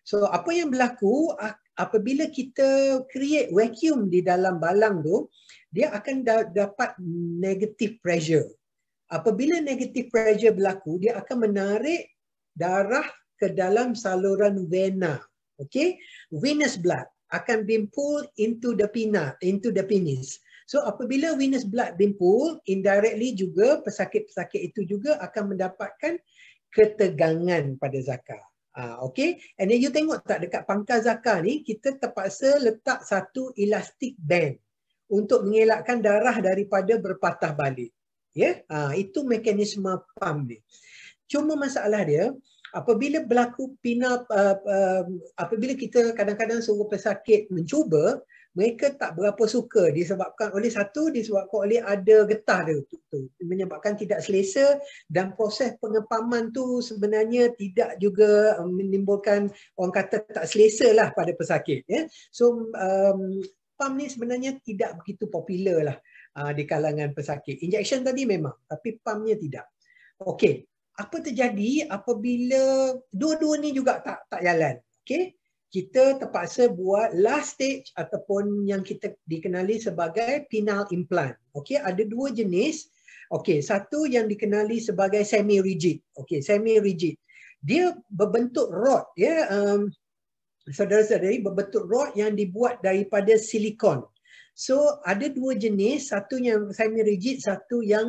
So apa yang berlaku apabila kita create vacuum di dalam balang tu, dia akan dapat negative pressure. Apabila negative pressure berlaku, dia akan menarik darah ke dalam saluran vena. Okey? Venous blood akan being pulled into the penis. So apabila venous blood being pulled, indirectly juga pesakit-pesakit itu juga akan mendapatkan ketegangan pada zakar. Okay. And then you tengok tak dekat pangkal zakar ni, kita terpaksa letak satu elastic band untuk mengelakkan darah daripada berpatah balik. Ya, itu mekanisme pump ni. Cuma masalah dia, apabila berlaku apabila kita kadang-kadang suruh pesakit mencuba, mereka tak berapa suka disebabkan oleh ada getah dia tu, menyebabkan tidak selesa, dan proses pengepaman tu sebenarnya tidak juga menimbulkan, orang kata, tak selesa lah pada pesakit. Ya. So pump ni sebenarnya tidak begitu popular lah di kalangan pesakit. Injection tadi memang, tapi pumpnya tidak. Okey. Apa terjadi apabila dua-dua ni juga tak jalan? Okey, kita terpaksa buat last stage ataupun yang kita dikenali sebagai penile implant. Okey, ada dua jenis. Okey, satu yang dikenali sebagai semi rigid. Okey, semi rigid. Dia berbentuk rod, ya, saudara-saudari, berbentuk rod yang dibuat daripada silikon. So ada dua jenis, satu yang semi rigid, satu yang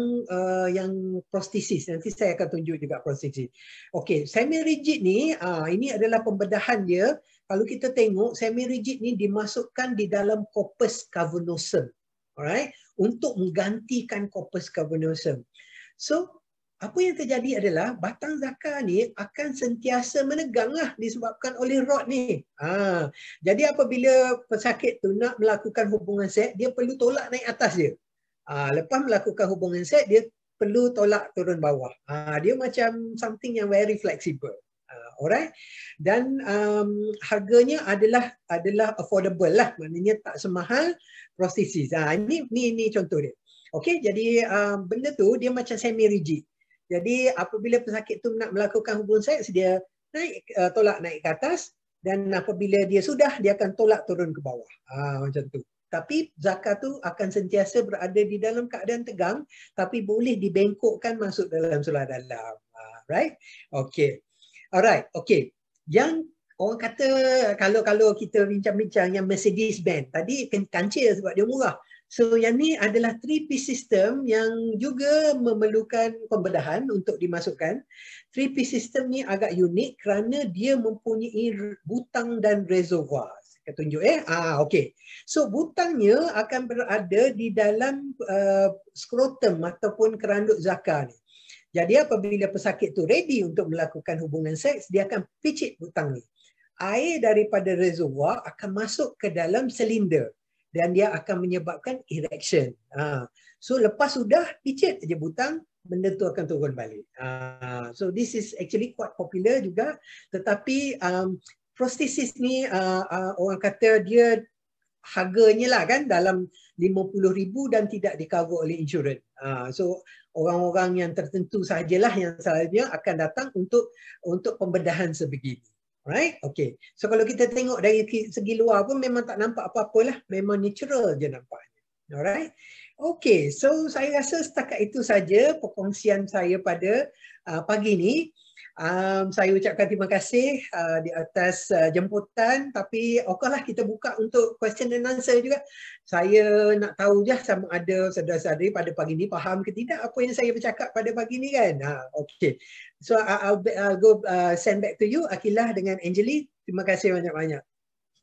prostesis. Nanti saya akan tunjuk juga prostesis. Okey, semi rigid ni ini adalah pembedahan dia. Kalau kita tengok, semi rigid ni dimasukkan di dalam corpus cavernosum. Alright, untuk menggantikan corpus cavernosum. So apa yang terjadi adalah batang zakar ni akan sentiasa meneganglah disebabkan oleh rod ni. Jadi apabila pesakit tu nak melakukan hubungan seks, dia perlu tolak naik atas dia. Lepas melakukan hubungan seks, dia perlu tolak turun bawah. Dia macam something yang very flexible. Alright. Dan harganya adalah affordable lah. Maknanya tak semahal prostesis. Ini contoh dia. Okey, jadi benda tu dia macam semi rigid. Jadi apabila pesakit tu nak melakukan hubungan seks, dia tolak naik ke atas, dan apabila dia sudah, dia akan tolak turun ke bawah. Macam tu. Tapi zakar tu akan sentiasa berada di dalam keadaan tegang, tapi boleh dibengkokkan masuk dalam sulai dalam. Right? Okay. Alright. Okay. Yang orang kata, kalau kita bincang-bincang yang Mercedes-Benz, tadi kancil sebab dia murah. So yang ni adalah 3-piece system yang juga memerlukan pembedahan untuk dimasukkan. 3-piece system ni agak unik kerana dia mempunyai butang dan reservoir. Saya tunjuk okey. So butangnya akan berada di dalam skrotum ataupun keranduk zakar ni. Jadi apabila pesakit tu ready untuk melakukan hubungan seks, dia akan picit butang ni. Air daripada reservoir akan masuk ke dalam silinder dan dia akan menyebabkan erection. So lepas sudah picit je butang, benda tu akan turun balik. So this is actually quite popular juga. Tetapi prostesis ni orang kata dia harganya lah kan dalam 50,000 dan tidak di-cover oleh insurans. So orang-orang yang tertentu sahajalah yang selalunya akan datang untuk pembedahan sebegini. Right? Okay. So kalau kita tengok dari segi luar pun memang tak nampak apa-apa lah. Memang natural je nampaknya. Alright? Okay. So saya rasa setakat itu saja perkongsian saya pada pagi ni. Saya ucapkan terima kasih di atas jemputan, tapi okeylah kita buka untuk question and answer juga. Saya nak tahu je sama ada saudara-saudari pada pagi ni faham ke tidak apa yang saya bercakap pada pagi ni kan. Okay. So I'll go send back to you Akilah dengan Angelie. Terima kasih banyak-banyak.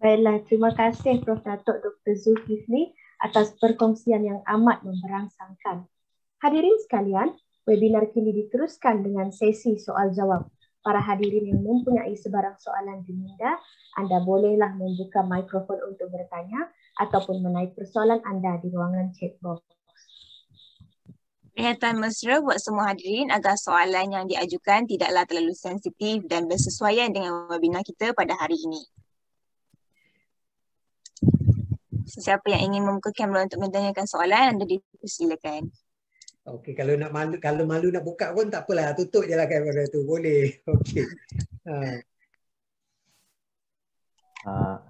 Baiklah, terima kasih Prof. Datuk Dr. Zulkifli atas perkongsian yang amat memberangsangkan. Hadirin sekalian, webinar kini diteruskan dengan sesi soal-jawab. Para hadirin yang mempunyai sebarang soalan di minda, anda bolehlah membuka mikrofon untuk bertanya ataupun menaik persoalan anda di ruangan chat box. Perhatian mesra buat semua hadirin agar soalan yang diajukan tidaklah terlalu sensitif dan bersesuaian dengan webinar kita pada hari ini. Sesiapa yang ingin membuka kamera untuk menanyakan soalan, anda dipersilakan. Okey, kalau malu nak buka pun tak apalah, tutup je lah kamera tu, boleh. Okey.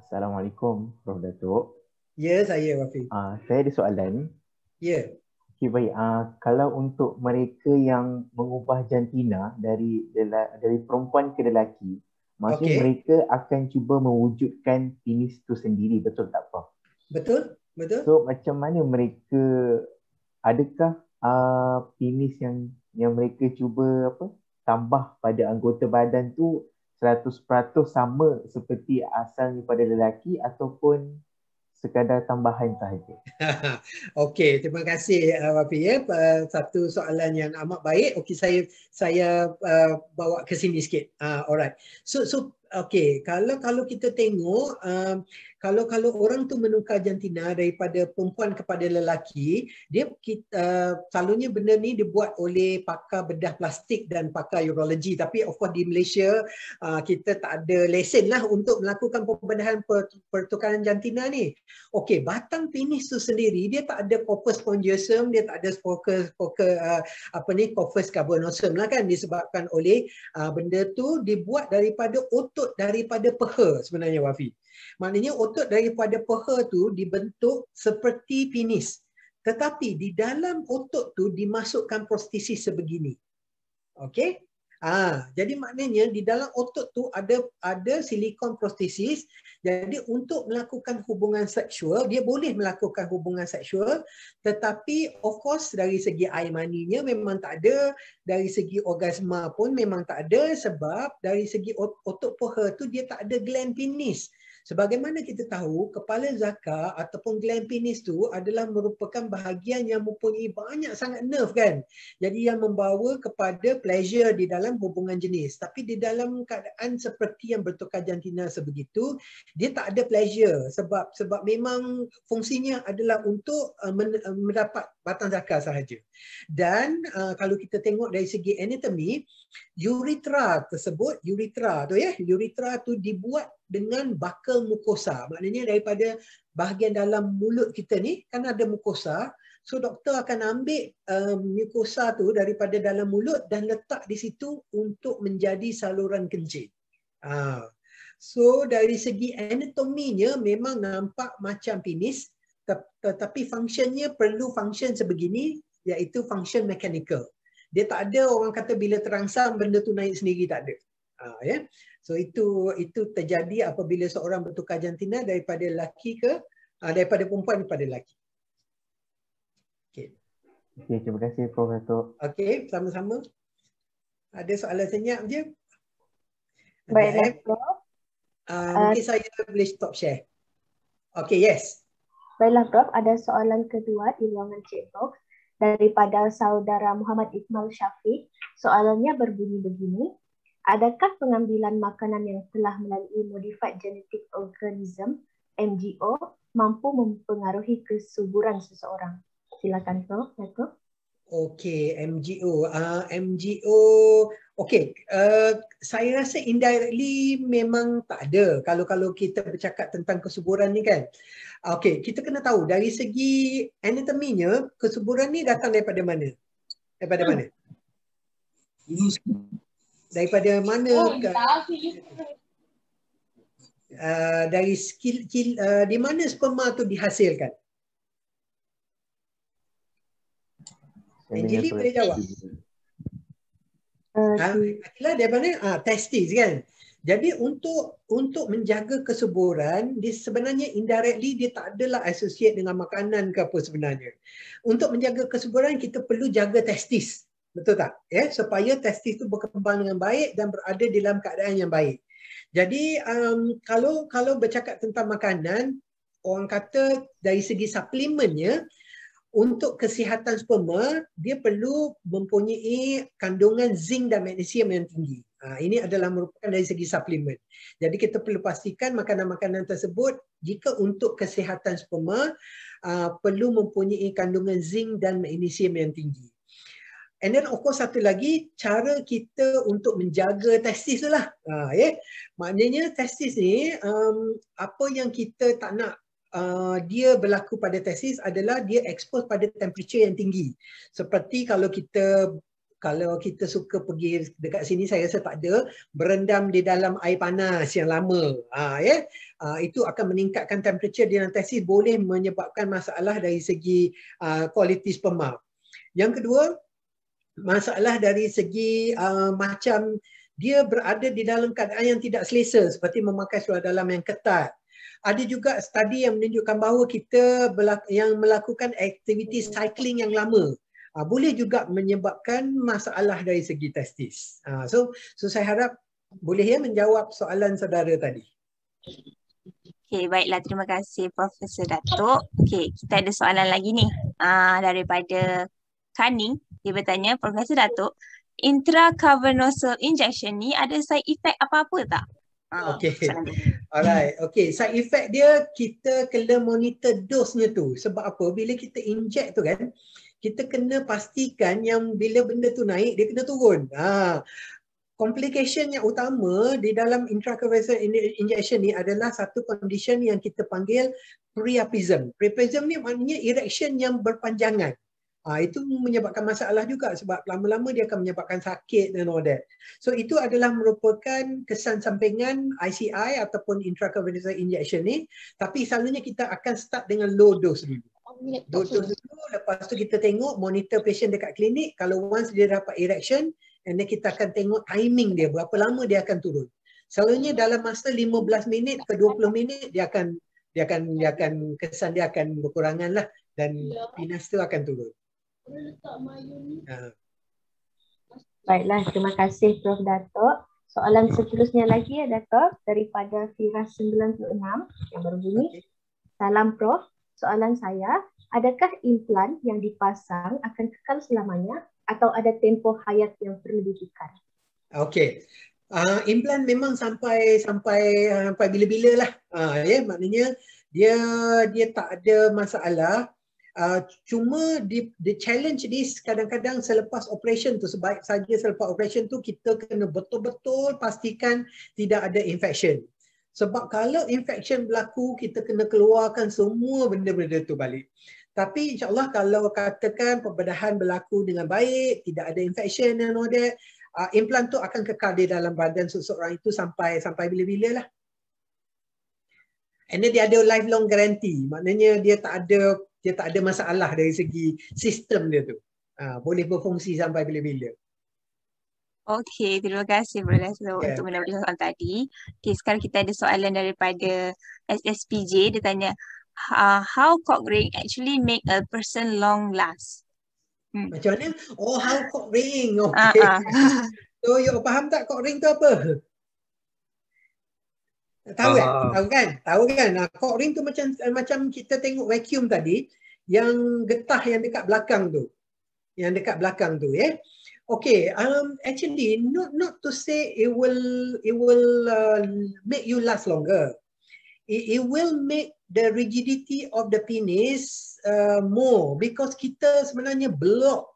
Assalamualaikum Prof. Datuk. Ya, saya Wafi. Saya ada soalan. Ya. Okey, baik. Kalau untuk mereka yang mengubah jantina dari perempuan ke lelaki, maksudnya mereka akan cuba mewujudkan penis tu sendiri, betul tak Prof? Betul. So macam mana mereka, adakah penis yang mereka cuba tambah pada anggota badan tu 100% sama seperti asalnya pada lelaki ataupun sekadar tambahan sahaja? Okey, terima kasih Wafi ya. Satu soalan yang amat baik. Okey, saya bawa ke sini sikit. Alright. So okey, kalau kita tengok kalau orang tu menukar jantina daripada perempuan kepada lelaki, selalunya benda ni dibuat oleh pakar bedah plastik dan pakar urologi. Tapi of course di Malaysia kita tak ada lesen lah untuk melakukan pembedahan pertukaran jantina ni. Okey, batang penis tu sendiri dia tak ada corpus spongiosum, dia tak ada corpus cavernosum lah kan, disebabkan oleh benda tu dibuat daripada otot daripada peha sebenarnya Wafi. Maknanya otot daripada peha tu dibentuk seperti penis. Tetapi di dalam otot tu dimasukkan prostesis sebegini. Okey? Jadi maknanya di dalam otot tu ada silikon prostesis. Jadi untuk melakukan hubungan seksual, dia boleh melakukan hubungan seksual, tetapi of course dari segi air maninya memang tak ada, dari segi orgasma pun memang tak ada, sebab dari segi otot peha tu dia tak ada gland penis. Sebagaimana kita tahu, kepala zakar ataupun gland penis tu adalah merupakan bahagian yang mempunyai banyak sangat nerve kan. Jadi yang membawa kepada pleasure di dalam hubungan jenis. Tapi di dalam keadaan seperti yang bertukar jantina sebegitu, dia tak ada pleasure sebab memang fungsinya adalah untuk mendapat batang zakar sahaja. Dan kalau kita tengok dari segi anatomi, urethra tersebut, urethra tu dibuat dengan bakal mukosa. Maknanya daripada bahagian dalam mulut kita ni kan ada mukosa. So doktor akan ambil mukosa tu daripada dalam mulut dan letak di situ untuk menjadi saluran kencing. So dari segi anatominya memang nampak macam penis, tetapi functionnya perlu function sebegini, iaitu function mechanical. Dia tak ada orang kata bila terangsang benda tu naik sendiri, tak ada. Ya. So itu terjadi apabila seorang bertukar jantina daripada lelaki daripada perempuan kepada lelaki. Okey. Okey, terima kasih Prof Datuk. Okey, sama-sama. Ada soalan senyap je? Baiklah Prof. Mungkin saya boleh stop share. Okey, yes. Baiklah Prof, ada soalan kedua di ruangan chat box daripada saudara Muhammad Iqmal Syafiq. Soalannya berbunyi begini. Adakah pengambilan makanan yang telah melalui Modified Genetic Organism, MGO, mampu mempengaruhi kesuburan seseorang? Silakan Prof. Okey, MGO. Okey, saya rasa indirectly memang tak ada kalau kita bercakap tentang kesuburan ni kan. Okey, kita kena tahu dari segi anatominya, kesuburan ni datang daripada mana? Daripada mana? Daripada mana dari di mana sperma tu dihasilkan? Angelie boleh jawab. Akilah daripada testis kan. Jadi untuk menjaga kesuburan, dia sebenarnya indirectly dia tak adalah associate dengan makanan ke apa sebenarnya. Untuk menjaga kesuburan kita perlu jaga testis. Betul tak? Supaya testis tu berkembang dengan baik dan berada dalam keadaan yang baik. Jadi kalau bercakap tentang makanan, orang kata dari segi suplementnya, untuk kesihatan sperma, dia perlu mempunyai kandungan zinc dan magnesium yang tinggi. Ini adalah merupakan dari segi suplemen. Jadi kita perlu pastikan makanan-makanan tersebut jika untuk kesihatan sperma perlu mempunyai kandungan zinc dan magnesium yang tinggi. And then of course satu lagi, cara kita untuk menjaga testis tu lah. Maknanya testis ni, apa yang kita tak nak dia berlaku pada testis adalah dia expose pada temperature yang tinggi. Seperti kalau kita suka pergi dekat sini, saya rasa tak ada, berendam di dalam air panas yang lama. Itu akan meningkatkan temperature di dalam testis, boleh menyebabkan masalah dari segi kualiti sperma. Yang kedua, masalah dari segi macam dia berada di dalam keadaan yang tidak selesa, seperti memakai seluar dalam yang ketat. Ada juga studi yang menunjukkan bahawa kita yang melakukan aktiviti cycling yang lama boleh juga menyebabkan masalah dari segi testis. So saya harap boleh menjawab soalan saudara tadi. Okey, baiklah, terima kasih Profesor Datuk. Okey, kita ada soalan lagi ni daripada Kaning. Dia bertanya, Profesor Datuk, intracavernosal injection ni ada side effect apa-apa tak? Okey. Alright. Okey, side effect dia kita kena monitor dosnya tu. Sebab apa? Bila kita inject tu kan, kita kena pastikan yang bila benda tu naik, dia kena turun. Complication yang utama di dalam intracavernosal injection ni adalah satu condition yang kita panggil priapism. Priapism ni maknanya erection yang berpanjangan. Itu menyebabkan masalah juga sebab lama-lama dia akan menyebabkan sakit dan all that. So itu adalah merupakan kesan sampingan ICI ataupun intracavernosal injection ni. Tapi selalunya kita akan start dengan low dose dulu. Low dose dulu, lepas tu kita tengok monitor patient dekat klinik. Kalau once dia dapat erection, and then kita akan tengok timing dia, berapa lama dia akan turun. Selalunya dalam masa 15 minit ke 20 minit dia akan kesan dia akan berkurangan lah dan penis tu akan turun. Baiklah, terima kasih Prof Datuk. Soalan seterusnya lagi ya Dato' daripada Firas 96 yang berbunyi, salam Prof, soalan saya, adakah implan yang dipasang akan kekal selamanya atau ada tempoh hayat yang perlu ditukar? Okey. Implan memang sampai bila-bila lah. Maknanya dia tak ada masalah. Cuma the challenge this kadang-kadang selepas operation tu, sebaik saja selepas operation tu kita kena betul-betul pastikan tidak ada infection. Sebab kalau infection berlaku, kita kena keluarkan semua benda-benda tu balik. Tapi insyaAllah kalau katakan pembedahan berlaku dengan baik, tidak ada infection and all that, implan tu akan kekal di dalam badan seseorang itu sampai bila-bila lah. And then dia ada lifelong guarantee. Maknanya dia tak ada masalah dari segi sistem dia tu. Boleh berfungsi sampai bila-bila. Okey, terima kasih Profesor untuk menjawab soalan tadi. Okey, sekarang kita ada soalan daripada SSPJ. Dia tanya, how cock ring actually make a person long last? Macam mana? Oh, how cock ring. Okay. So, you faham tak cock ring tu apa? Tahu kan? Tahu kan? Cock ring tu macam kita tengok vacuum tadi, yang getah yang dekat belakang tu. Yang dekat belakang tu, ya. Okay, actually not to say it will make you last longer. It will make the rigidity of the penis more, because kita sebenarnya block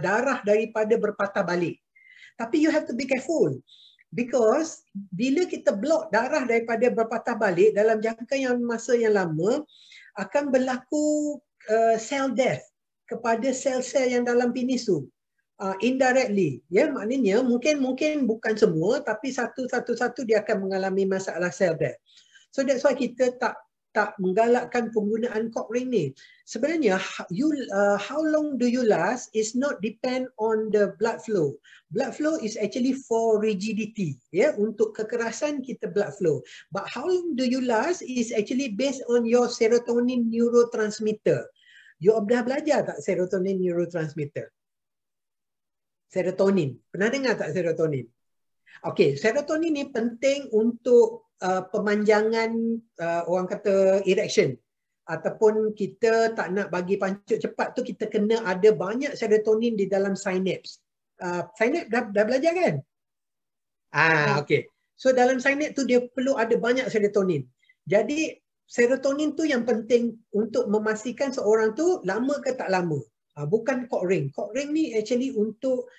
darah daripada berpatah balik. Tapi you have to be careful, because bila kita block darah daripada berpatah balik dalam jangka masa yang lama, akan berlaku cell death kepada sel-sel yang dalam penis tu. Indirectly, ya, maknanya mungkin bukan semua, tapi satu-satu dia akan mengalami masalah cell death. So that's why kita tak menggalakkan penggunaan cock ring ni. Sebenarnya how long do you last is not depend on the blood flow. Blood flow is actually for rigidity, ya, untuk kekerasan kita blood flow. But how long do you last is actually based on your serotonin neurotransmitter. You dah belajar tak serotonin neurotransmitter? Serotonin. Pernah dengar tak serotonin? Okey, serotonin ni penting untuk pemanjangan orang kata erection, ataupun kita tak nak bagi pancut cepat tu, kita kena ada banyak serotonin di dalam synapse. Synapse dah belajar kan? Okey. So dalam synapse tu dia perlu ada banyak serotonin. Jadi serotonin tu yang penting untuk memastikan seorang tu lama ke tak lama. Bukan cock ring. Cock ring ni actually untuk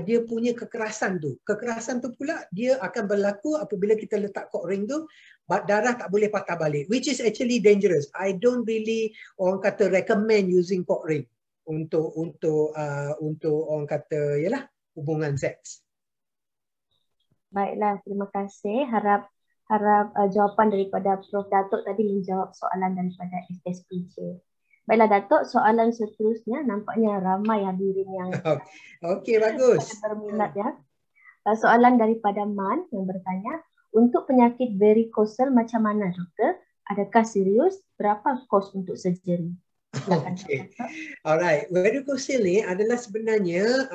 dia punya kekerasan tu. Kekerasan tu pula dia akan berlaku apabila kita letak cock ring tu, darah tak boleh patah balik, which is actually dangerous. I don't really orang kata recommend using cock ring untuk orang kata yalah hubungan seks. Baiklah, terima kasih. Harap jawapan daripada Prof Datuk tadi menjawab soalan daripada SSPJ. Baiklah Datuk, soalan seterusnya nampaknya ramai hadirin yang okey, bagus. berminat ya. Soalan daripada Man yang bertanya, untuk penyakit varicocele macam mana doktor? Adakah serius? Berapa kos untuk surgery? Okey. Alright, varicocele ni adalah sebenarnya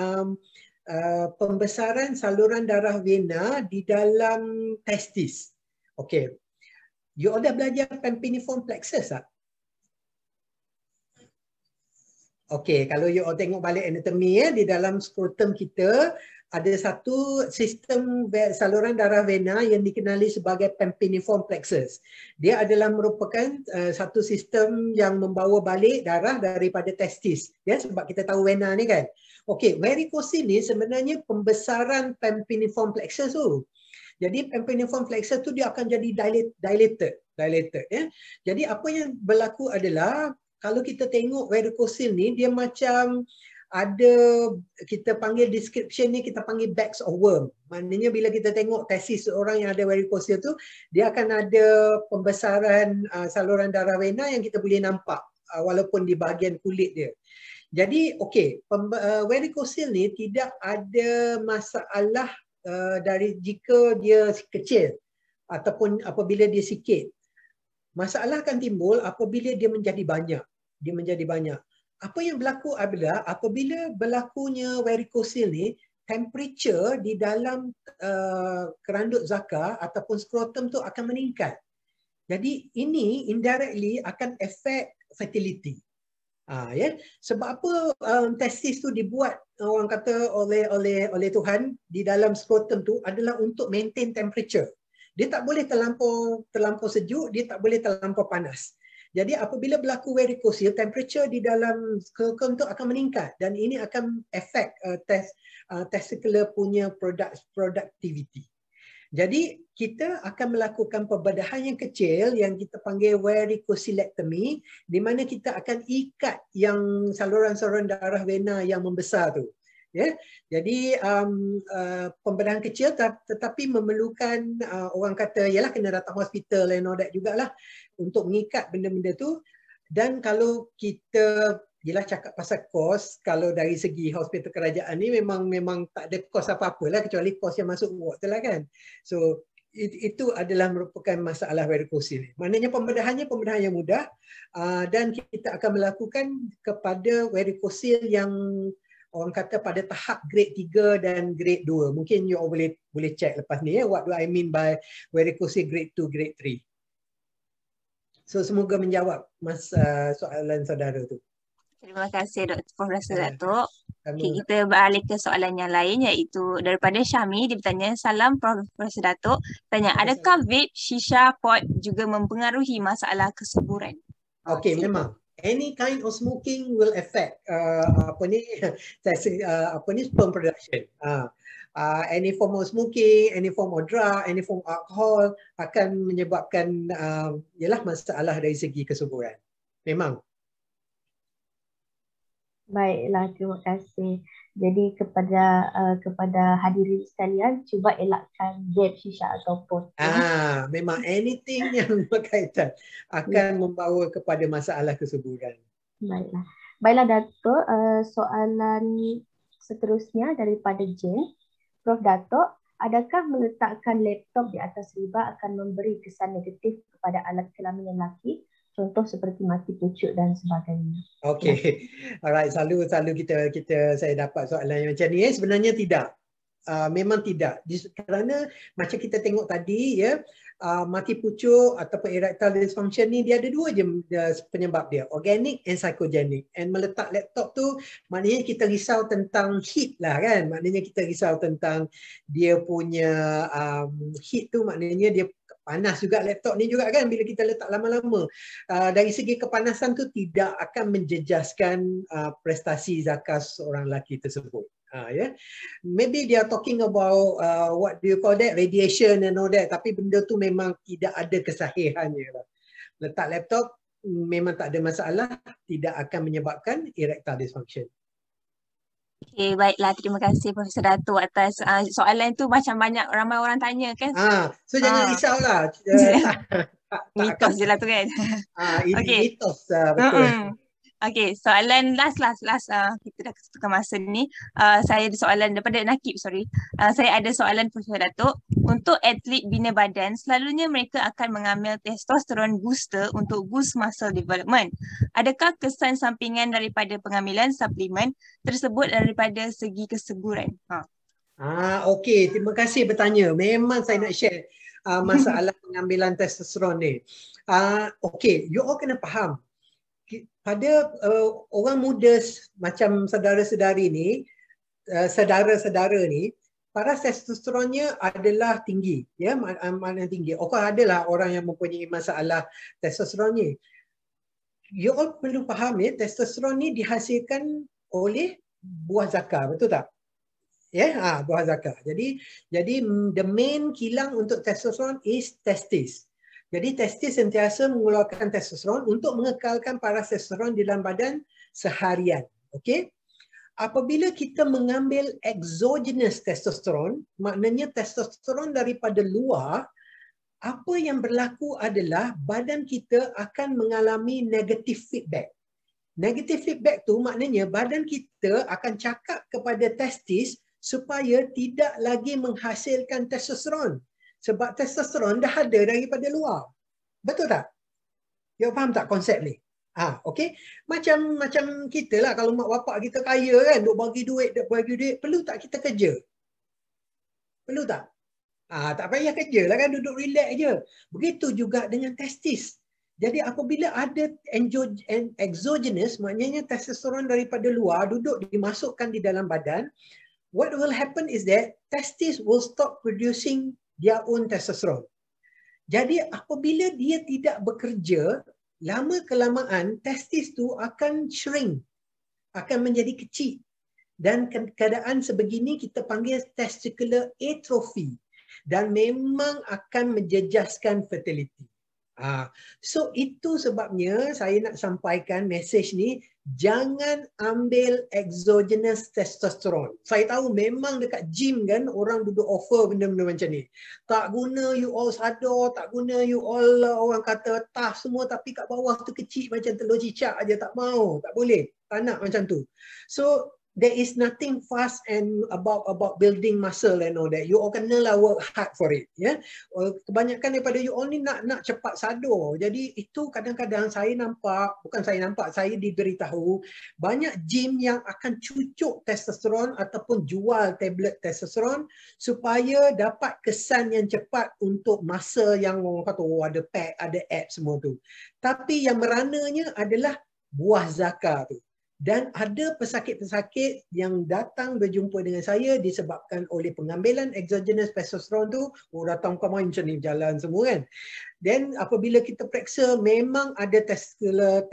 pembesaran saluran darah vena di dalam testis. Okey. You dah belajar pampiniform plexus tak? Okey, kalau you tengok balik anatomi di dalam skrotum kita ada satu sistem saluran darah vena yang dikenali sebagai pampiniform plexus. Dia adalah merupakan satu sistem yang membawa balik darah daripada testis, ya, sebab kita tahu vena ni kan. Okey, varicocele ni sebenarnya pembesaran pampiniform plexus tu. Jadi pampiniform plexus tu dia akan jadi dilated, ya. Jadi apa yang berlaku adalah kalau kita tengok varicocele ni, dia macam ada, kita panggil description ni, kita panggil bags of worm. Maknanya bila kita tengok testis seorang yang ada varicocele tu, dia akan ada pembesaran saluran darah vena yang kita boleh nampak walaupun di bahagian kulit dia. Jadi okey, varicocele ni tidak ada masalah dari jika dia kecil ataupun apabila dia sikit. Masalah akan timbul apabila dia menjadi banyak. Apa yang berlaku adalah apabila berlakunya varicocele ni, temperature di dalam kerandut zakar ataupun skrotum tu akan meningkat. Jadi ini indirectly akan efek fertility. Ya, sebab apa testis tu dibuat orang kata oleh Tuhan di dalam skrotum tu adalah untuk maintain temperature. Dia tak boleh terlampau sejuk, dia tak boleh terlampau panas. Jadi apabila berlaku varicocele, temperature di dalam skrotum tu akan meningkat dan ini akan efek testicular punya productivity. Jadi kita akan melakukan pembedahan yang kecil yang kita panggil varicocelectomy, di mana kita akan ikat yang saluran-saluran darah vena yang membesar tu. Ya, jadi pembedahan kecil tetapi memerlukan orang kata ialah kena datang hospital and all that jugalah untuk mengikat benda-benda tu. Dan kalau kita yelah cakap pasal kos, kalau dari segi hospital kerajaan ni memang tak ada kos apa-apa lah kecuali kos yang masuk ward tu lah kan. So itu adalah merupakan masalah varicocele. Maknanya pembedahan yang mudah dan kita akan melakukan kepada varicocele yang orang kata pada tahap grade 3 dan grade 2. Mungkin you all boleh check lepas ni what do I mean by varicocele grade 2, grade 3. So semoga menjawab soalan saudara tu. Terima kasih Profesor Datuk. Okay, kita beralih ke soalan yang lain iaitu daripada Syami. Dia bertanya, salam Profesor Datuk. Tanya, adakah vape, shisha, pot juga mempengaruhi masalah kesuburan? Okey, memang. Any kind of smoking will affect sperm production. Any form of smoking, any form of drug, any form of alcohol akan menyebabkan ialah masalah dari segi kesuburan. Memang. Baiklah, terima kasih. Jadi kepada hadirin sekalian, cuba elakkan vape, shisha atau pot. Memang anything yang berkaitan akan membawa kepada masalah kesuburan. Baiklah Datuk, soalan seterusnya daripada Jane. Prof Datuk, adakah meletakkan laptop di atas riba akan memberi kesan negatif kepada alat kelamin lelaki? Contoh seperti mati pucuk dan sebagainya. Okey. Alright, selalu saya dapat soalan yang macam ni. Sebenarnya tidak. Memang tidak. Kerana macam kita tengok tadi ya, mati pucuk ataupun erectile dysfunction ni dia ada dua je penyebab dia, organic and psychogenic. And meletak laptop tu maknanya kita risau tentang heat lah kan. Maknanya kita risau tentang dia punya heat tu, maknanya dia panas juga laptop ni juga kan bila kita letak lama-lama. Dari segi kepanasan tu tidak akan menjejaskan prestasi zakas seorang lelaki tersebut. Maybe they are talking about what do you call that, radiation and all that, tapi benda tu memang tidak ada kesahihannya lah. Letak laptop memang tak ada masalah, tidak akan menyebabkan erectile dysfunction. Okay, baiklah. Terima kasih Profesor Datuk atas soalan tu macam ramai orang tanya kan. So jangan risaulah. Mitos je lah tu kan. Ini mitos, betul. Okay, soalan last kita dah kesukaan masa ni. Saya ada soalan daripada Nakib, saya ada soalan Profesor Datuk. Untuk atlet bina badan, selalunya mereka akan mengambil testosteron booster untuk boost muscle development. Adakah kesan sampingan daripada pengambilan suplemen tersebut daripada segi kesuburan? Okey, terima kasih bertanya. Memang saya nak share masalah pengambilan testosteron ni. Okey, you all kena faham. Pada orang muda macam saudara-saudari ni, saudara-saudara ni, paras testosteronnya adalah tinggi, ya, makna tinggi. Adalah orang yang mempunyai masalah testosteron ni. You all perlu faham ya, testosteron ni dihasilkan oleh buah zakar, betul tak? Ya, buah zakar. Jadi the main kilang untuk testosteron is testis. Jadi testis sentiasa mengeluarkan testosteron untuk mengekalkan paras testosteron di dalam badan seharian. Okey? Apabila kita mengambil exogenous testosteron, maknanya testosteron daripada luar, apa yang berlaku adalah badan kita akan mengalami negative feedback. Negative feedback tu maknanya badan kita akan cakap kepada testis supaya tidak lagi menghasilkan testosteron. Sebab testosteron dah ada daripada luar. Betul tak? You faham tak konsep ni? Okey. Macam kita lah, kalau mak bapak kita kaya kan, duk bagi duit, perlu tak kita kerja? Perlu tak? Tak payah kerja lah kan, duduk relax je. Begitu juga dengan testis. Jadi apabila ada exogenous, maknanya testosteron daripada luar duduk dimasukkan di dalam badan, what will happen is that testis will stop producing their own testosterone. Jadi apabila dia tidak bekerja, lama kelamaan testis tu akan shrink, akan menjadi kecil. Dan keadaan sebegini kita panggil testicular atrophy dan memang akan menjejaskan fertility. So itu sebabnya saya nak sampaikan message ni, jangan ambil exogenous testosterone. Saya tahu memang dekat gym kan orang duduk offer benda-benda macam ni. Tak guna you all sadar, tak guna you all orang kata tough semua, tapi kat bawah tu kecil macam telur cicak aja, tak mau, tak boleh. Tak nak macam tu. So there is nothing fast and about building muscle and all that. You all kenalah work hard for it. Ya. Kebanyakan daripada you all ni nak cepat sadar. Jadi itu kadang-kadang saya diberitahu banyak gym yang akan cucuk testosteron ataupun jual tablet testosteron supaya dapat kesan yang cepat untuk masa yang orang kata ada pack, ada abs semua tu. Tapi yang merananya adalah buah zakar tu. Dan ada pesakit-pesakit yang datang berjumpa dengan saya disebabkan oleh pengambilan exogenous testosterone tu, datang ke main macam ni jalan semua kan. Dan apabila kita periksa memang ada testicular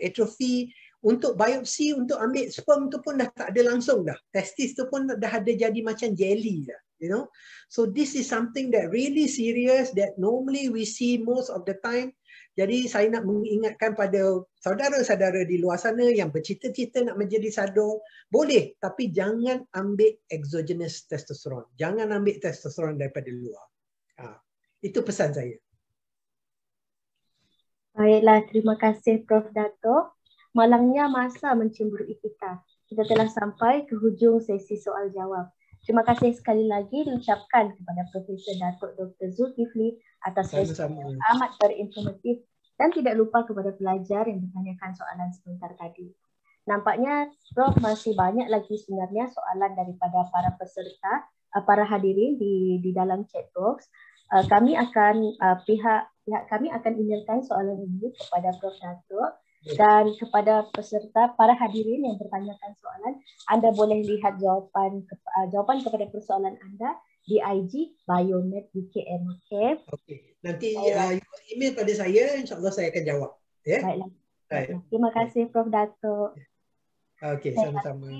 atrophy, untuk biopsi, untuk ambil sperm tu pun dah tak ada langsung dah. Testis tu pun dah ada jadi macam jelly dah. You know? So this is something that really serious that normally we see most of the time. Jadi saya nak mengingatkan pada saudara-saudara di luar sana yang bercita-cita nak menjadi sadar, boleh, tapi jangan ambil exogenous testosterone. Jangan ambil testosterone daripada luar. Itu pesan saya. Baiklah, terima kasih Prof. Dato'. Malangnya masa mencemburui kita. Kita telah sampai ke hujung sesi soal jawab. Terima kasih sekali lagi diucapkan kepada Profesor Dato' Dr. Zulkifli atas sesi yang amat berinformatif, dan tidak lupa kepada pelajar yang bertanyakan soalan sebentar tadi. Nampaknya Prof masih banyak lagi sebenarnya soalan daripada para peserta, para hadirin di dalam chat box. Kami akan pihak kami akan emailkan soalan ini kepada Prof Dato'. Dan kepada peserta, para hadirin yang bertanyakan soalan, anda boleh lihat jawapan kepada persoalan anda di IG Biomed UKM. Okey. Nanti email pada saya, insya-Allah saya akan jawab. Ya. Baiklah. Terima kasih Prof Dato'. Okey, sama-sama.